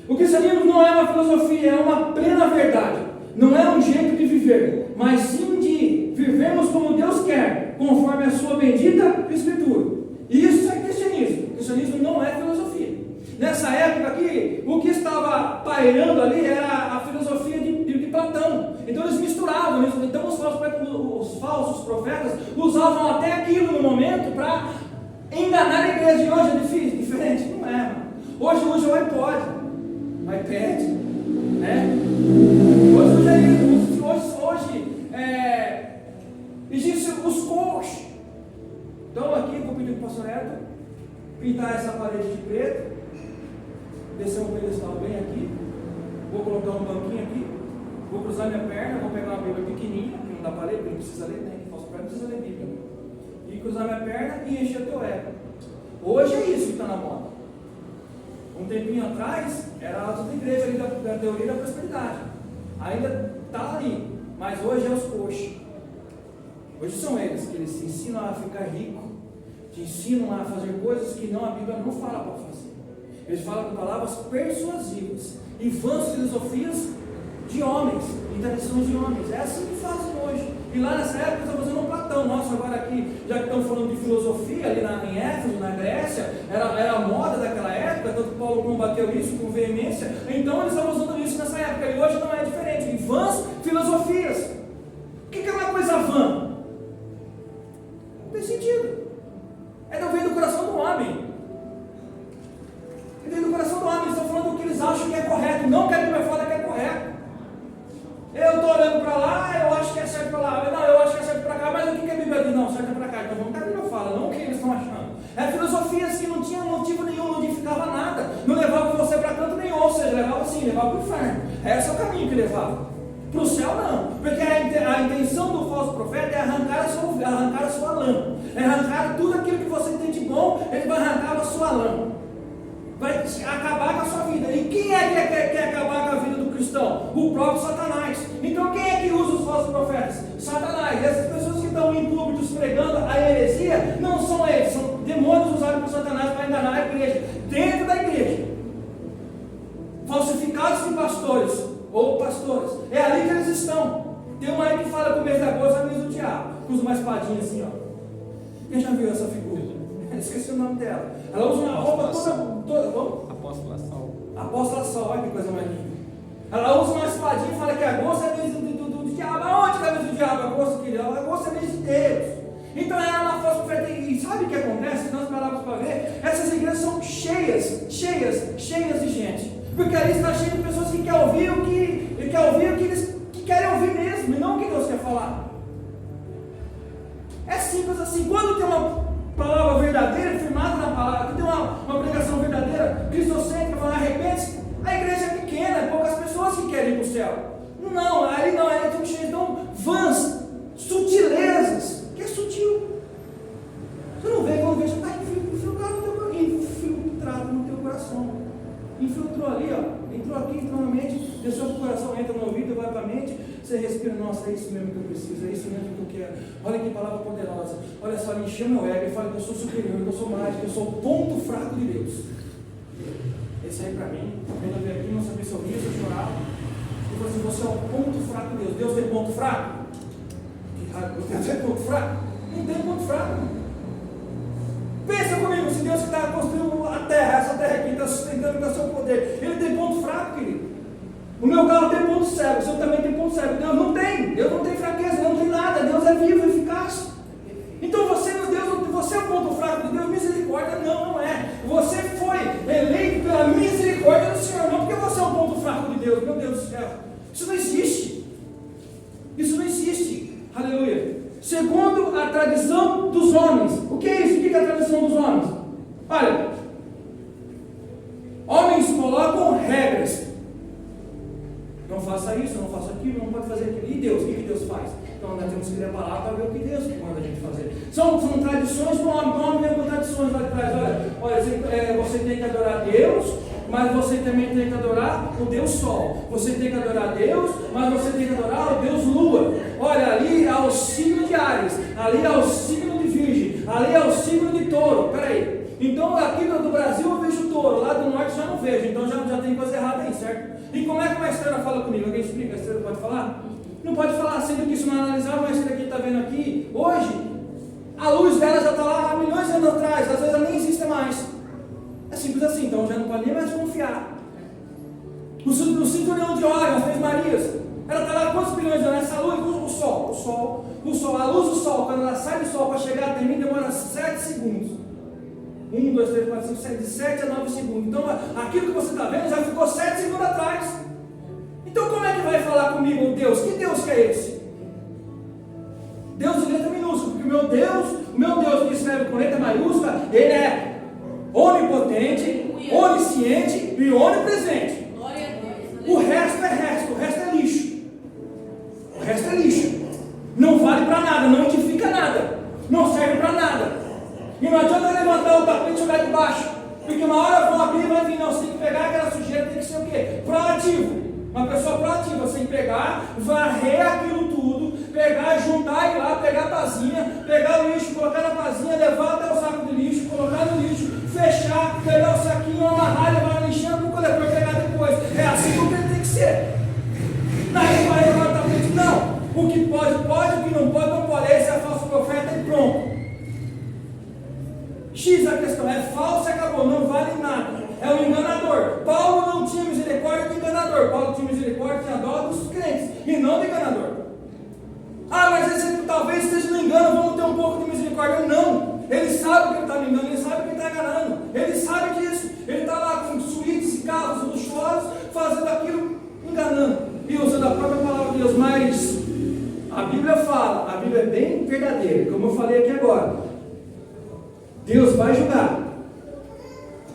S1: O cristianismo não é uma filosofia, é uma plena verdade. Não é um jeito de viver, mas sim de vivermos como Deus quer, conforme a sua bendita Escritura. Isso é cristianismo. O cristianismo não é filosofia. Nessa época aqui, o que estava pairando ali era a filosofia de Platão. Então eles misturavam. Então os falsos profetas usavam até aquilo no momento para enganar a igreja. E hoje é difícil, diferente? Não é, mano. Hoje usa o iPod, iPad, né? Hoje existem os coaches. Então aqui eu vou pedir para o pastor Neto pintar essa parede de preto, descer um pedestal bem aqui, vou colocar um banquinho aqui, vou cruzar minha perna, vou pegar uma Bíblia pequenininha, que não dá para ler, porque não precisa ler, né? Que falso não precisa ler Bíblia. E cruzar minha perna e encher o teu ego. Hoje é isso que está na moda. Um tempinho atrás, era a outra igreja ali da teoria da prosperidade. Ainda está ali, mas hoje é os coaches. Hoje são eles que eles te ensinam a ficar rico, te ensinam a fazer coisas que a Bíblia não fala para fazer. Eles falam com palavras persuasivas e vãs filosofias de homens, e tradições de homens. É assim que fazem hoje. E lá nessa época estão fazendo um Platão. Nossa, agora aqui, já que estão falando de filosofia ali em Éfeso, na Grécia, era a moda daquela época, tanto que Paulo combateu isso com veemência. Então eles estavam usando isso nessa época, e hoje não é diferente. E vãs filosofias. O que é uma coisa vã? Não tem sentido. Vem do coração do homem. Vem do coração do homem. Eles estão falando do que eles acham que é correto, não que a Bíblia fala que é correto. Eu estou olhando para lá, eu acho que é certo para lá. Não, eu acho que é certo para cá, mas o que a Bíblia diz? Não, certo é para cá. Então vamos que a Bíblia fala, não o que eles estão achando. É filosofias que não tinham motivo nenhum, não edificava nada, não levava você para canto nenhum, ou seja, levava assim, levava para o inferno. Esse é o caminho que levava. Para o céu não, porque a intenção do falso profeta é arrancar a sua lã, é arrancar tudo aquilo que você tem de bom, ele vai arrancar a sua lã, vai acabar com a sua vida. E quem é que quer acabar com a vida do cristão? O próprio Satanás. Então quem é que usa os falsos profetas? Satanás. Essas pessoas que estão em púlpitos pregando a heresia, não são eles, são demônios usados por Satanás para enganar a igreja, dentro da igreja. Falsificados de pastores ou pastores. É ali que eles estão. Tem uma aí que fala que o mês de agosto é o mês do diabo, que usa uma espadinha assim, ó. Quem já viu essa figura? Esqueci o nome dela. Ela usa uma roupa toda.
S3: Apóstola Sol.
S1: Apóstola Sol, olha que coisa mais linda. Ela usa uma espadinha e fala que agosto é mês do diabo. Aonde que é mês do diabo? Agosto, querido. Agosto é mês de Deus. Então ela é uma falsa profeta. E sabe o que acontece? Se nós pararmos para ver, essas igrejas são cheias de gente. Porque ali está cheio de pessoas que querem ouvir o que eles querem ouvir mesmo, e não o que Deus quer falar. É simples assim. Quando tem uma palavra verdadeira, firmada na palavra, que tem uma pregação verdadeira, cristocêntrica, falando arrepende-se, a igreja é pequena, é poucas pessoas que querem ir para o céu. Não, ali estão cheios de vãs, sutilezas, que é sutil. Você não vê, quando vê, já está infiltrado no teu coração. Infiltrou ali, ó, entrou aqui, entrou na mente, deixou para o coração, entra no ouvido, vai para a mente, você respira, nossa, é isso mesmo que eu preciso, é isso mesmo que eu quero. Olha que palavra poderosa, olha só, ele encheu meu ego e fala que eu sou superior, que eu sou mágico, que eu sou o ponto fraco de Deus. Esse aí para mim, quando eu veio aqui, não sabia se eu ria, se eu chorava, e falou assim, você é o ponto fraco de Deus. Deus tem ponto fraco? Deus tem ponto fraco? Não tem ponto fraco. Pensa comigo, se Deus que está construindo a terra, essa terra aqui, está sustentando com o seu poder, Ele tem ponto fraco, querido. O meu carro tem ponto cego, o seu também tem ponto cego. Deus não tem fraqueza, não tem nada. Deus é vivo e eficaz. Então você, meu Deus, você é o ponto fraco de Deus, misericórdia? Não é. Você foi eleito pela misericórdia do Senhor, não porque você é o ponto fraco de Deus, meu Deus do céu. Isso não existe. Isso não existe. Aleluia. Segundo a tradição dos homens. O que é isso? O que é a tradição dos homens? Olha, homens colocam regras. Não faça isso, não faça aquilo, não pode fazer aquilo. E Deus? O que Deus faz? Então nós temos que ler a palavra para ver o que Deus manda a gente fazer. São tradições do homem. O homem vem com tradições lá atrás. Olha, você tem que adorar Deus, mas você também tem que adorar o Deus Sol. Você tem que adorar Deus, mas você tem que adorar o Deus Lua. Olha, ali é o signo de Áries, ali é o signo de Virgem, ali é o signo de Touro. Peraí. Então aqui do Brasil eu vejo Touro, lá do Norte já não vejo. Então já tem coisa errada aí, certo? E como é que uma estrela fala comigo? Alguém explica? A estrela pode falar? Não pode falar, sendo que isso não analisar, uma estrela que está vendo aqui, hoje, a luz dela já está lá há milhões de anos atrás, às vezes ela nem existe mais. É simples assim, então já não pode nem mais confiar. O cinturão de Órion, as Três Marias, ela está lá há quantos bilhões de anos? Essa luz, o Sol, a luz do Sol, quando ela sai do Sol para chegar até mim, demora 7 segundos. 1, 2, 3, 4, 5, 6, de 7 a 9 segundos. Então aquilo que você está vendo já ficou 7 segundos atrás. Então como é que vai falar comigo Deus? Que Deus que é esse? Deus de letra minúscula, porque o meu Deus que escreve com letra maiúscula, Ele é onipotente, onisciente e onipresente. O resto é lixo. O resto é lixo. Não vale para nada, não edifica nada, não serve para nada. E não adianta levantar o tapete e jogar de baixo, porque uma hora vão abrir e vai vir, não, você tem que pegar aquela sujeira, tem que ser o quê? Proativo. Uma pessoa proativa, sem pegar, varrer aquilo tudo, pegar, juntar e ir lá, pegar a pazinha, pegar o lixo, colocar na pazinha, levar até o saco de lixo, colocar no lixo, fechar, pegar o saquinho, amarrar, levar no lixeiro para o coletor pegar depois. É assim que ele tem que ser. Daí vai levar o tapete, não. O que pode, o que não pode. Esse é falso profeta e pronto. X a questão, é falso e acabou, não vale nada. É um enganador. Paulo não tinha misericórdia do enganador. Paulo tinha misericórdia, tinha dó dos crentes e não do enganador. Mas esse talvez esteja no engano, vamos ter um pouco de misericórdia. Não, ele sabe que ele está me enganando, ele sabe que ele está enganando, ele sabe disso. Ele está lá com suítes e carros luxuosos, fazendo aquilo, enganando e usando a própria palavra de Deus. Mas a Bíblia fala, a Bíblia é bem verdadeira, como eu falei aqui agora. Deus vai julgar,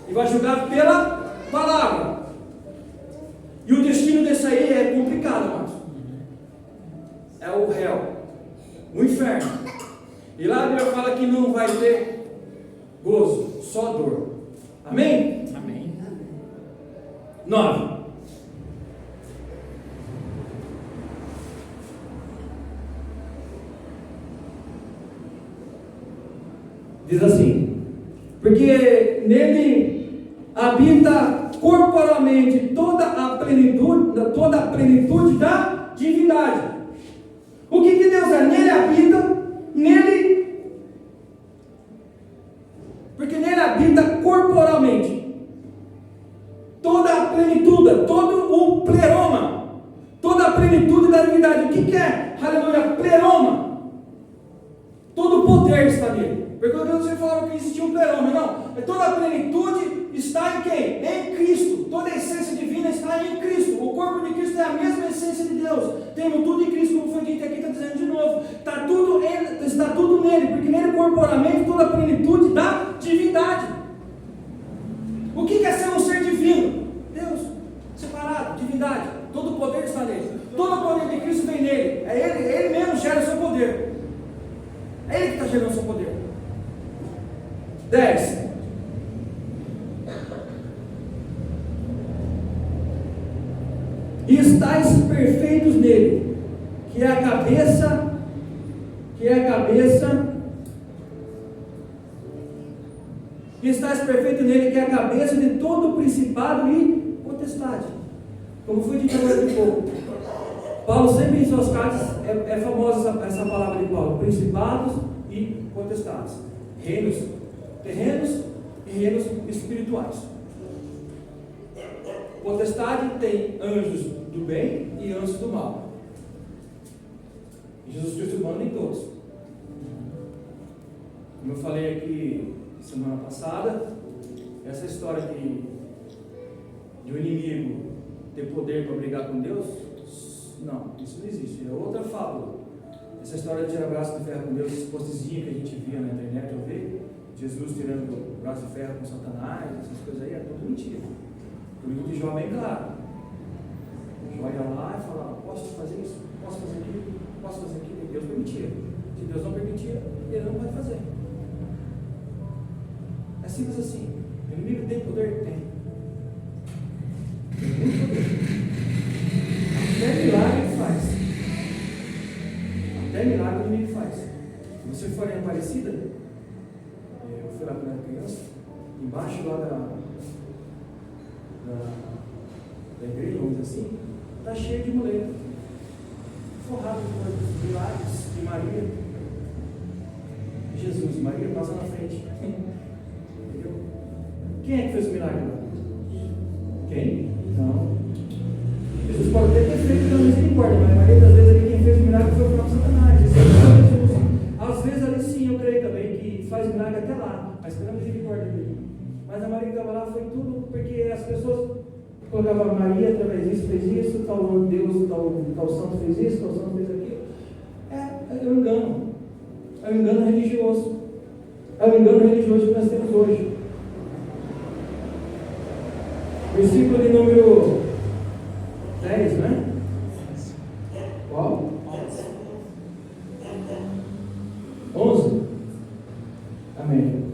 S1: e vai julgar pela palavra. E o destino desse aí é complicado, amados. É o réu, o inferno. E lá a Bíblia fala que não vai ter gozo, só dor. Amém?
S3: Amém.
S1: 9. Diz assim: Porque nele habita corporalmente toda a plenitude da divindade. O que Deus é? Nele habita, porque nele habita corporalmente toda a plenitude, todo o pleroma, toda a plenitude da divindade. O que é? Aleluia, pleroma. Todo o poder está nele. Porque quando você falava que existia um pleroma, não. Toda a plenitude está em quem? Em Cristo. Toda a essência divina está em Cristo. O corpo de Cristo é a mesma essência de Deus. Temos tudo em Cristo, como foi dito aqui, está dizendo de novo. Está tudo nele, porque nele corporalmente toda a plenitude da divindade. O que é ser um ser divino? Deus, separado, divindade. Todo o poder está nele. Todo o poder de Cristo vem nele. É ele mesmo gera o seu poder. É ele que está gerando o seu poder. 10. E estáis perfeitos nele, que é a cabeça, e estáis perfeitos nele, que é a cabeça de todo principado e potestade. Como foi dito agora de pouco, Paulo sempre em suas cartas é famosa essa palavra de Paulo: principados e potestades, reinos terrenos e reinos espirituais. Potestade tem anjos do bem e anjos do mal. Jesus Cristo manda em todos. Como eu falei aqui semana passada, essa história de um inimigo ter poder para brigar com Deus, não, isso não existe, é outra fábula. Essa história de tirar braço de ferro com Deus, esse postezinho que a gente via na internet, eu vi Jesus tirando braço de ferro com Satanás, essas coisas aí, é tudo mentira. O livro de Jó é bem claro. Jó ia lá e falava: posso fazer isso, posso fazer aquilo, posso fazer aquilo, e Deus permitia. Se Deus não permitia, ele não vai fazer. É simples assim. O inimigo tem poder? Tem. Tem muito poder. Até milagre ele faz. Até milagre o inimigo faz. Se você for em Aparecida, eu fui lá quando era criança, embaixo lá da igreja, vamos dizer assim, está cheio de muleta, forrado de milagres de Maria, Jesus. Maria passa na frente. Entendeu? Quem é que fez o milagre lá? Quem? Não. Jesus pode até ter feito pela misericórdia, mas a maioria das vezes ali quem fez o milagre foi o próprio Satanás. Jesus, às vezes ali sim, eu creio também que faz milagre até lá, mas pela misericórdia dele. Mas a Maria que estava lá foi tudo porque as pessoas colocavam: Maria através disso fez isso, tal Deus, tal santo fez isso, tal santo fez aquilo. É um engano. É um engano religioso. É um engano religioso que nós temos hoje. Versículo de número 10, né? Qual? 11. Amém.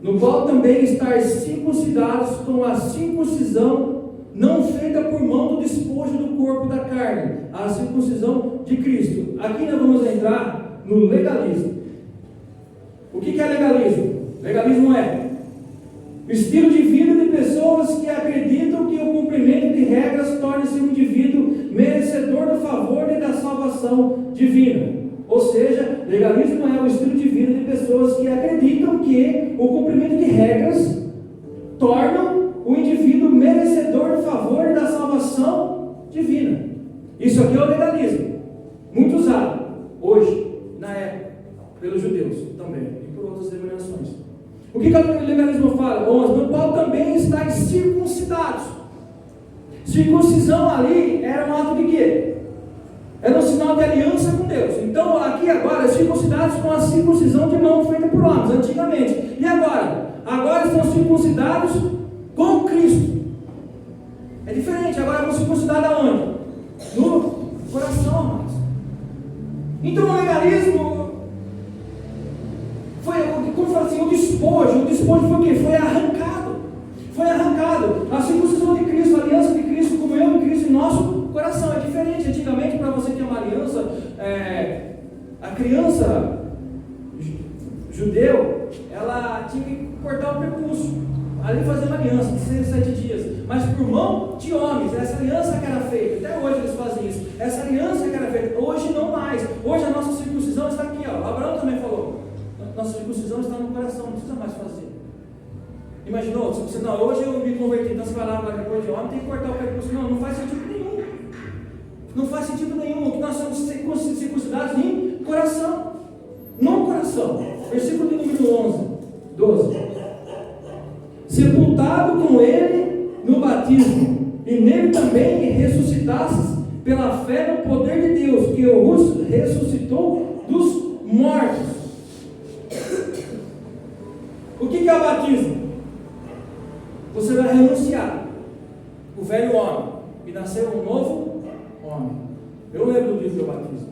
S1: No qual também estáis circuncidados com a circuncisão não feita por mão do despojo do corpo da carne, a circuncisão de Cristo. Aqui nós vamos entrar no legalismo. O que é legalismo? Legalismo é o estilo de vida de pessoas que acreditam que o cumprimento de regras torna-se um indivíduo merecedor do favor e da salvação divina. Ou seja, legalismo é o estilo de vida de pessoas que acreditam que o cumprimento de regras tornam o indivíduo merecedor do favor e da salvação divina. Isso aqui é o legalismo, muito usado hoje, na época, pelos judeus também e por outras denominações. O que o legalismo fala? 11. No qual também estáis circuncidados. Circuncisão ali era um ato de quê? Era um sinal de aliança com Deus. Então aqui agora, circuncidados com a circuncisão de mão feita por homens, antigamente. E agora? Agora estão circuncidados com Cristo. É diferente, agora vão circuncidar aonde? No coração, amados. Então o legalismo foi, como fala assim, o despojo foi o quê? Foi arrancado. A circuncisão de Cristo, a aliança de Cristo, comunhão de Cristo em nosso coração. É diferente. Antigamente, para você ter uma aliança, a criança judeu, ela tinha que cortar o prepúcio, ali fazer uma aliança de 6 a 7 dias, mas por mão de homens. Essa aliança que era feita, até hoje eles fazem isso, essa aliança que era feita, hoje não mais. Hoje a nossa circuncisão está aqui, ó. Abraão também falou, nossa circuncisão está no coração, não precisa mais fazer. Imaginou? Se você, não, hoje eu me converti, então você vai lá depois de homem, tem que cortar o prepúcio. Não faz sentido nenhum. Não faz sentido nenhum. Nós somos circuncidados em coração, no coração. Versículo de número 12. Sepultado com ele no batismo, e nele também ressuscitastes pela fé no poder de Deus, que o ressuscitou dos mortos. O que é o batismo? Você vai renunciar o velho homem e nascer um novo homem. Eu lembro do dia do batismo.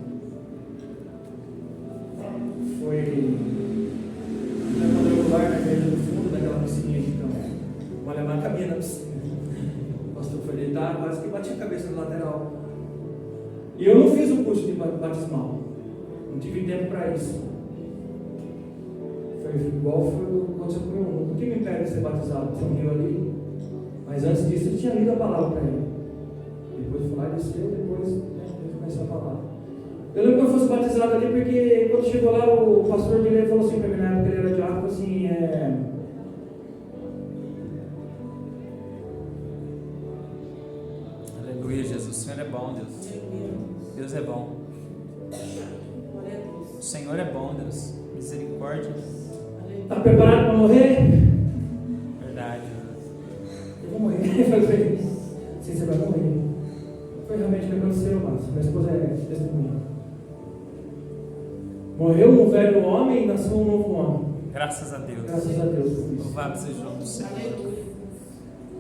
S1: Foi na quadrangular, na igreja do fundo daquela piscininha de campo. O alemão cabia na piscina. O pastor foi deitar, quase que batia a cabeça no lateral. E eu não fiz o curso de batismal. Não tive tempo para isso. Foi igual foi aconteceu comigo. O que me impede de ser batizado? Tem um rio ali. Mas antes disso eu tinha lido a palavra para ele. Depois foi lá e desceu, depois ele começou a falar. Eu lembro que eu fosse batizado ali, porque quando chegou lá, o pastor dele falou assim para mim, na época ele era diácono, assim,
S3: Aleluia, Jesus, o Senhor é bom, Deus. Deus é bom. O Senhor é bom, Deus. Misericórdia.
S1: Está preparado para morrer?
S3: Verdade.
S1: Eu vou morrer. Eu falei, sim, você vai morrer. Foi realmente o que aconteceu, mas minha esposa é testemunha. Morreu um velho homem e nasceu um novo homem.
S3: Graças a Deus.
S1: Graças a Deus por isso.
S3: Louvado seja o nome do Senhor.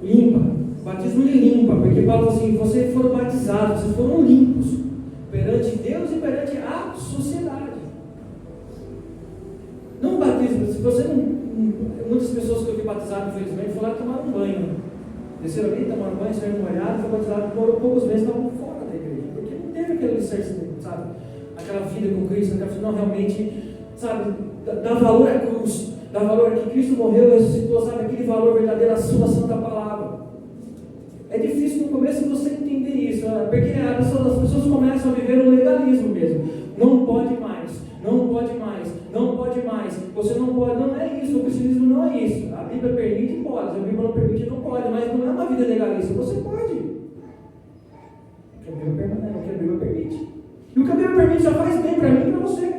S1: Limpa. O batismo ele limpa, porque Paulo fala assim, vocês foram batizados, vocês foram limpos perante Deus e perante a sociedade. Não batismo, se você não. Muitas pessoas que eu vi batizado, infelizmente, foram lá tomar um banho. Desceram ali, tomaram banho, saíram molhados, foram batizados, por poucos meses estavam fora da igreja, porque não teve aquele alicerce, sabe? Aquela vida com Cristo, não realmente, sabe, dá valor à cruz, dá valor a que Cristo morreu e ressuscitou, sabe, aquele valor verdadeiro, a sua santa palavra. É difícil no começo você entender isso, porque as pessoas começam a viver o legalismo mesmo. Não pode mais, não pode mais, não pode mais, você não pode, não é isso, o cristianismo não é isso. A Bíblia permite, pode, a Bíblia não permite, não pode, mas não é uma vida legalista, você pode. O que a Bíblia permanece, o que a Bíblia permite. E o que a Bíblia permite já faz bem para mim e para você.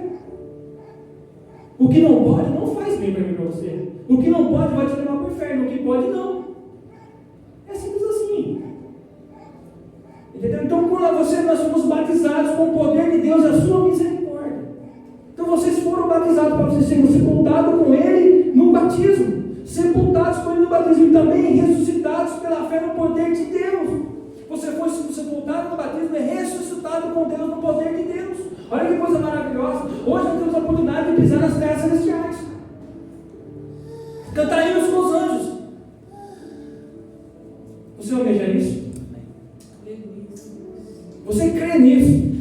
S1: O que não pode, não faz bem para mim e para você. O que não pode vai te levar para o inferno, o que pode, não. É simples assim. Entendeu? Então, quando nós somos batizados com o poder de Deus, a sua misericórdia. Então, vocês foram batizados para vocês serem sepultados com Ele no batismo. Sepultados com Ele no batismo e também ressuscitados pela fé no poder de Deus. Você foi sepultado no batismo e ressuscitado com Deus no poder de Deus. Olha que coisa maravilhosa. Hoje nós temos a oportunidade de pisar nas terras celestiais. Cantar hinos com os anjos. Você almeja isso? Você crê nisso?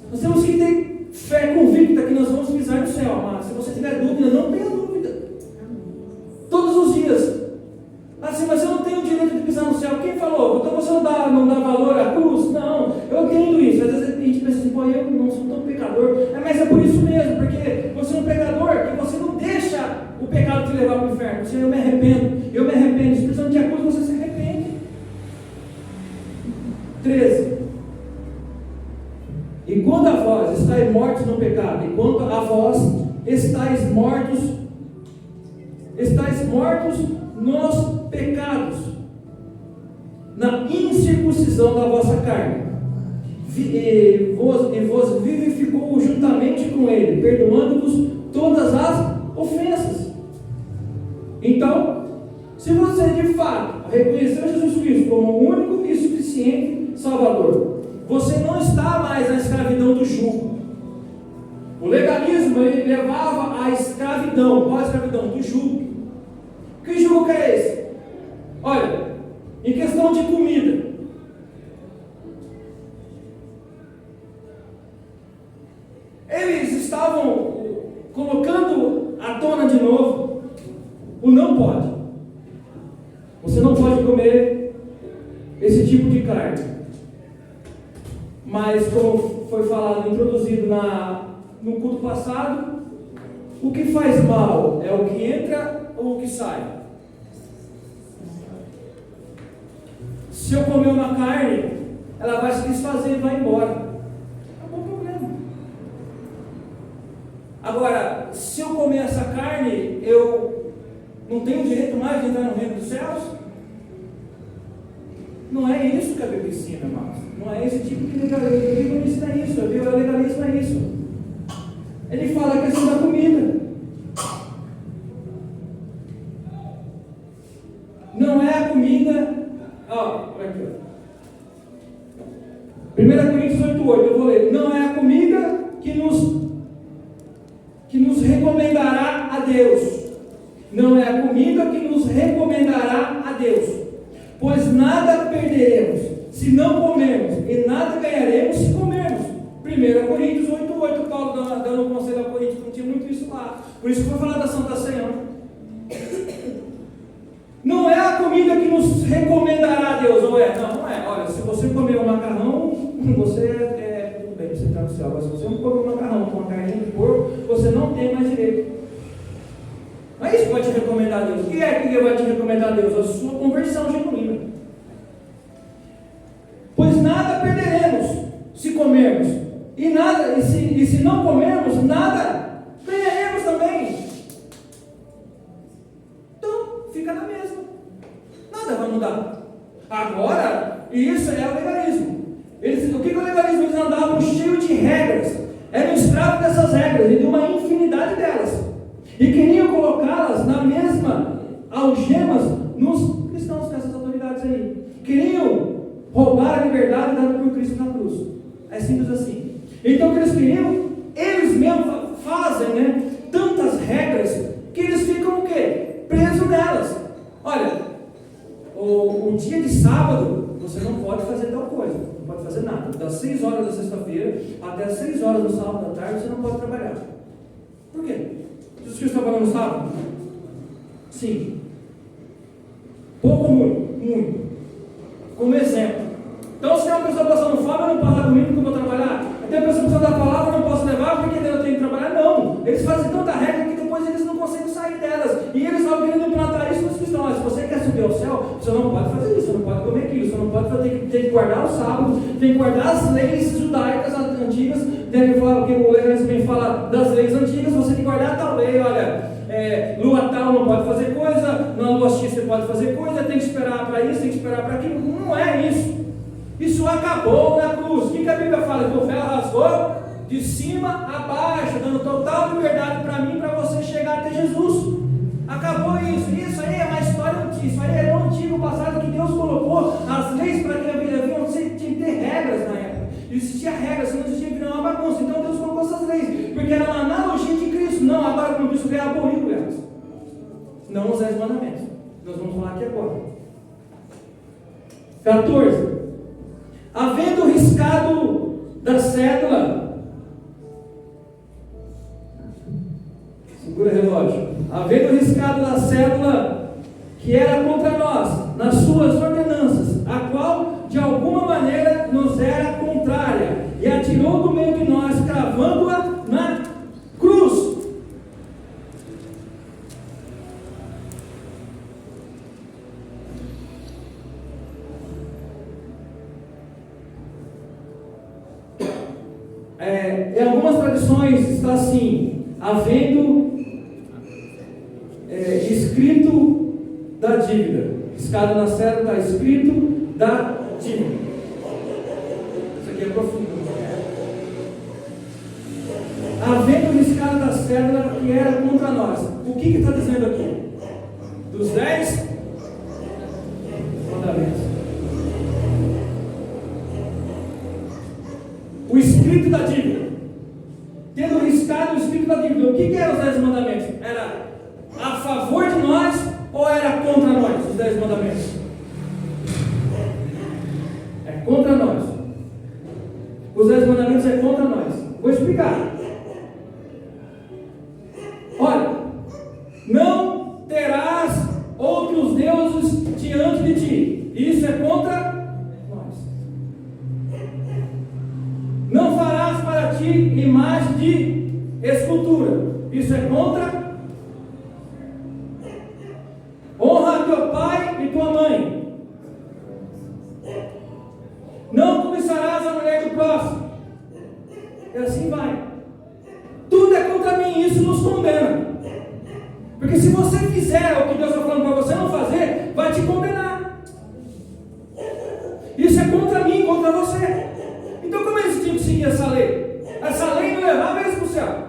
S1: Nós temos que ter fé convicta que nós vamos pisar no céu, amado. Se você tiver dúvida, não tenha dúvida. Todos os dias. Assim, mas eu não tenho o direito de pisar no céu. Quem falou? Então você não dá valor à cruz? Não, eu entendo isso. Às vezes a gente pensa assim, pô, eu não sou tão pecador. Mas é por isso mesmo, porque você é um pecador, que você não deixa o pecado te levar para o inferno. Você, eu me arrependo. Se precisando de acusa, você se arrepende. 13. E quando a vós estáis mortos no pecado, e quando a vós estáis mortos nos pecados, na incircuncisão da vossa carne, e vos vivificou juntamente com Ele, perdoando-vos todas as ofensas. Então, se você de fato reconheceu Jesus Cristo como o único e suficiente Salvador, você não está mais na escravidão do jugo. O legalismo ele levava à escravidão. Qual a escravidão? Do jugo. Que jugo que é esse? Olha, em questão de comida, eles estavam colocando não pode. Você não pode comer esse tipo de carne. Mas como foi falado, introduzido no culto passado, o que faz mal é o que entra ou o que sai? Se eu comer uma carne, ela vai se desfazer e vai embora. Acabou o problema. Agora, se eu comer essa carne, eu não tenho direito mais de entrar no reino dos céus? Não é isso que a Bíblia ensina, irmãos. Não é esse tipo de legalismo. A Bíblia não ensina isso. A Bíblia, o legalismo é isso. Ele fala a questão da comida. Não é a comida. Olha aqui. 1 Coríntios 8,8, eu vou ler. Não é a comida que nos recomendará a Deus. Não é a comida que nos recomendará a Deus. Pois nada perderemos se não comermos, e nada ganharemos se comermos. 1 Coríntios 8,8, Paulo dando um conselho a Coríntios, não tinha muito isso lá. Por isso que foi falar da Santa Ceia. Não é a comida que nos recomendará a Deus, ou é? Não, não é. Olha, se você comer um macarrão, você tudo bem, você está no céu. Mas se você não comer um macarrão com uma carninha de porco, você não tem mais direito. Não é isso que vai te recomendar a Deus. O que é que vai te recomendar a Deus? A sua conversão genuína. Pois nada perderemos se comermos, e se não comermos, nada ganharemos também. Então, fica na mesma. Nada vai mudar. Agora, isso é o legalismo. O que é o legalismo? Eles andavam cheio de regras. Eram escravos dessas regras e de uma infinidade delas. E queriam colocá-las na mesma algemas nos cristãos, com essas autoridades aí. Queriam roubar a liberdade dada por Cristo na cruz. É simples assim. Então o que eles queriam, eles mesmos fazem, tantas regras, que eles ficam o quê? Presos nelas. Olha, o dia de sábado, você não pode fazer tal coisa, não pode fazer nada. Das 6 horas da sexta-feira até as 6 horas do sábado da tarde, você não pode trabalhar. Por quê? Jesus Cristo trabalhou no sábado? Sim. Pouco ou muito? Muito. Como exemplo. Então, se tem uma pessoa passando fome, eu não posso dar domingo porque eu vou trabalhar. Tem uma pessoa precisando da palavra, eu não posso levar porque eu tenho que trabalhar. Não. Eles fazem tanta regra que depois eles não conseguem sair delas. E eles estão querendo implantar isso nos cristãos. Se você quer subir ao céu, você não pode fazer isso, você não pode comer aquilo, você não pode fazer, tem que guardar o sábado, tem que guardar as leis judaicas antigas. Tem que falar, porque o legalismo também fala das leis antigas, você tem que guardar tal lei, olha. Lua tal não pode fazer coisa, na lua X você pode fazer coisa, tem que esperar para isso, tem que esperar para aquilo. Não é isso. Isso acabou na cruz. O que a Bíblia fala? Que o véu rasgou de cima a baixo, dando total liberdade para mim, para você chegar até Jesus. Acabou isso. Isso aí é uma história antiga. Isso aí é no antigo passado que Deus colocou as leis para que havia. Você tinha que ter regras na época. Existia regras, senão existia que virar uma bagunça. Então Deus colocou essas leis, porque era uma analogia de Cristo. Não, agora como Cristo veio abolir elas. Não os 10 mandamentos. Nós vamos falar aqui agora. 14. Havendo riscado da cédula, segura o relógio. Havendo riscado da cédula que era contra nós, nas suas ordenanças, a qual de alguma maneira nos era contrária, e atirou do meio de nós, cravando-a na cruz. Em algumas tradições está assim, havendo escrito da dívida, riscado na cédula está escrito da dívida. Isso aqui é profundo. Havendo riscado da cédula que era contra nós. O que está dizendo aqui? Dos 10 mandamentos. O escrito da dívida. Tendo riscado o escrito da dívida. O que eram os 10 mandamentos? Era a favor de nós ou era contra nós, os 10 mandamentos? É contra nós. Os 10 mandamentos é contra nós. Vou explicar. Olha, não terás outros deuses diante de ti. Isso é contra nós. Não farás para ti imagem de escultura. Isso é contra. Honra teu pai e tua mãe. Não cobiçarás a mulher do próximo. E assim vai. Tudo é contra mim, isso nos condena. Porque se você fizer o que Deus está falando para você não fazer, vai te condenar. Isso é contra mim, contra você. Então como eles tinham que seguir essa lei? Essa lei não levava eles para o céu.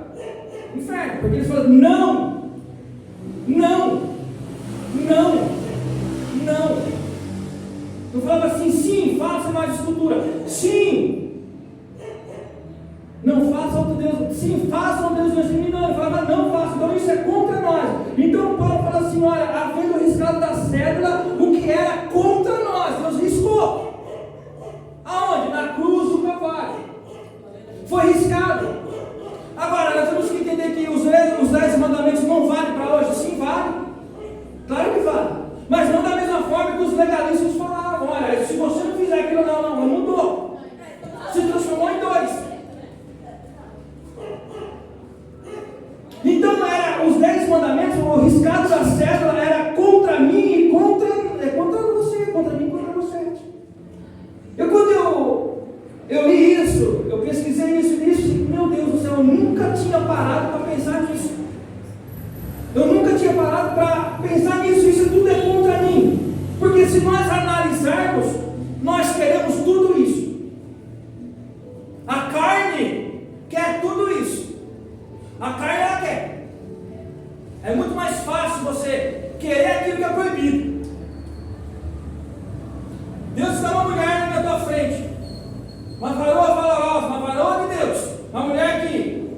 S1: Inferno. Porque eles falaram, não. Não falava assim, sim, faça mais escultura. Sim. Não faça outro Deus. Sim, faça um Deus de mim. Não, ele falava, não faça. Então isso é contra nós. Então Paulo fala assim, olha, havendo o riscado da cédula, o que era contra nós, Deus riscou. Aonde? Na cruz do Calvário. Foi riscado. Agora, nós temos que entender que os 10 mandamentos não valem para hoje. Sim, vale. Claro que vale. Mas não da mesma forma que os legalistas falavam. Olha, se você não fizer aquilo, não mudou. Se transformou em 2. Então, os 10 mandamentos, o riscado da cédula era contra mim e contra você. Contra mim e contra você. Quando eu li isso, eu pesquisei isso, meu Deus do céu, eu nunca tinha parado para pensar nisso. Eu nunca tinha parado para pensar nisso, isso tudo é contra mim. Porque se nós analisarmos, nós queremos tudo isso. A carne quer tudo isso. A carne ela quer. É muito mais fácil você querer aquilo que é proibido. Deus dá uma mulher na tua frente. Uma varoa valorosa, uma varoa de Deus. Uma mulher que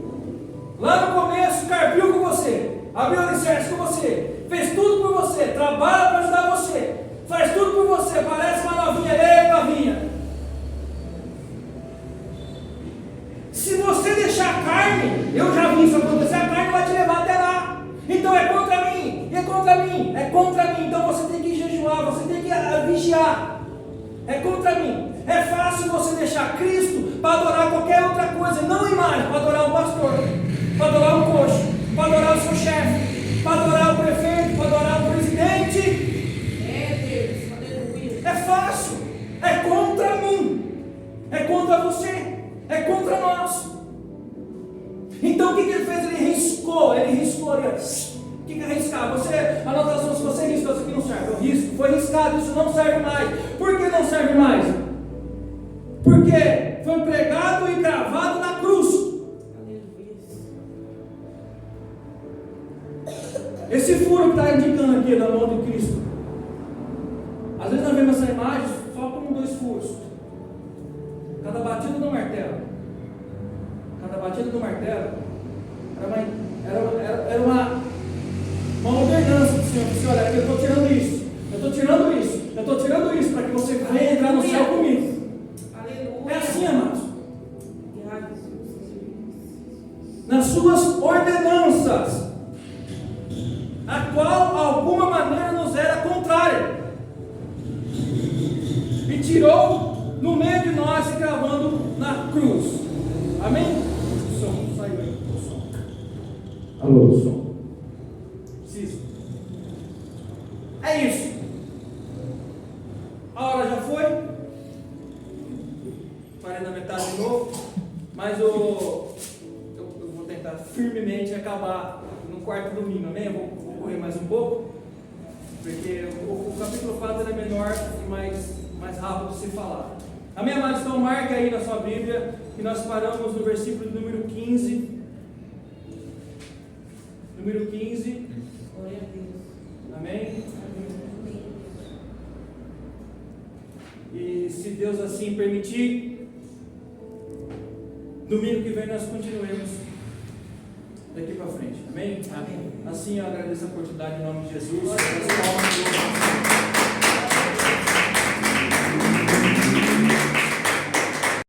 S1: lá no começo carpiu com você. Abriu alicerce com você, fez tudo por você, trabalha para ajudar você, faz tudo por você, parece uma novinha, ei novinha. Se você deixar a carne, eu já vi isso acontecer, a carne vai te levar até lá. Então é contra mim, é contra mim, então você tem que jejuar, você tem que vigiar. É contra mim. É fácil você deixar Cristo para adorar qualquer outra coisa, não imagem, para adorar um pastor, para adorar um coxo, para adorar o seu chefe, para adorar o prefeito, para adorar o presidente.
S2: Deus, aleluia.
S1: É fácil, é contra mim, é contra você, é contra nós. Então o que ele fez? Ele riscou. O que é riscar? Anotação, se você riscou, isso aqui não serve, eu risco, foi riscado, isso não serve mais. Por que não serve mais? Porque foi pregado e cravado na cruz. Esse furo que está indicando aqui na mão de Cristo, às vezes nós vemos essa imagem só como 2 furos. Cada batida do martelo era uma ordenança do Senhor. Você olha, eu estou tirando isso para que você venha entrar no céu comigo.
S2: Aleluia.
S1: É assim, amados. Nas suas ordenanças, a qual alguma maneira nos era contrária, e tirou no meio de nós e cravando na cruz. Amém? O som saiu aí. O som. Alô, o som. Preciso. É isso. A hora já foi. Parei na metade de novo. Mas eu vou tentar firmemente acabar no quarto domingo, amém? Eu vou correr mais um pouco, porque o capítulo 4 é menor e mais rápido de se falar. Amém, amados? Então marca aí na sua Bíblia que nós paramos no versículo número 15. Número 15.
S2: Glória a Deus.
S1: Amém? E se Deus assim permitir, domingo que vem nós continuemos daqui para frente. Amém?
S2: Amém.
S1: Assim eu agradeço a oportunidade em nome de Jesus.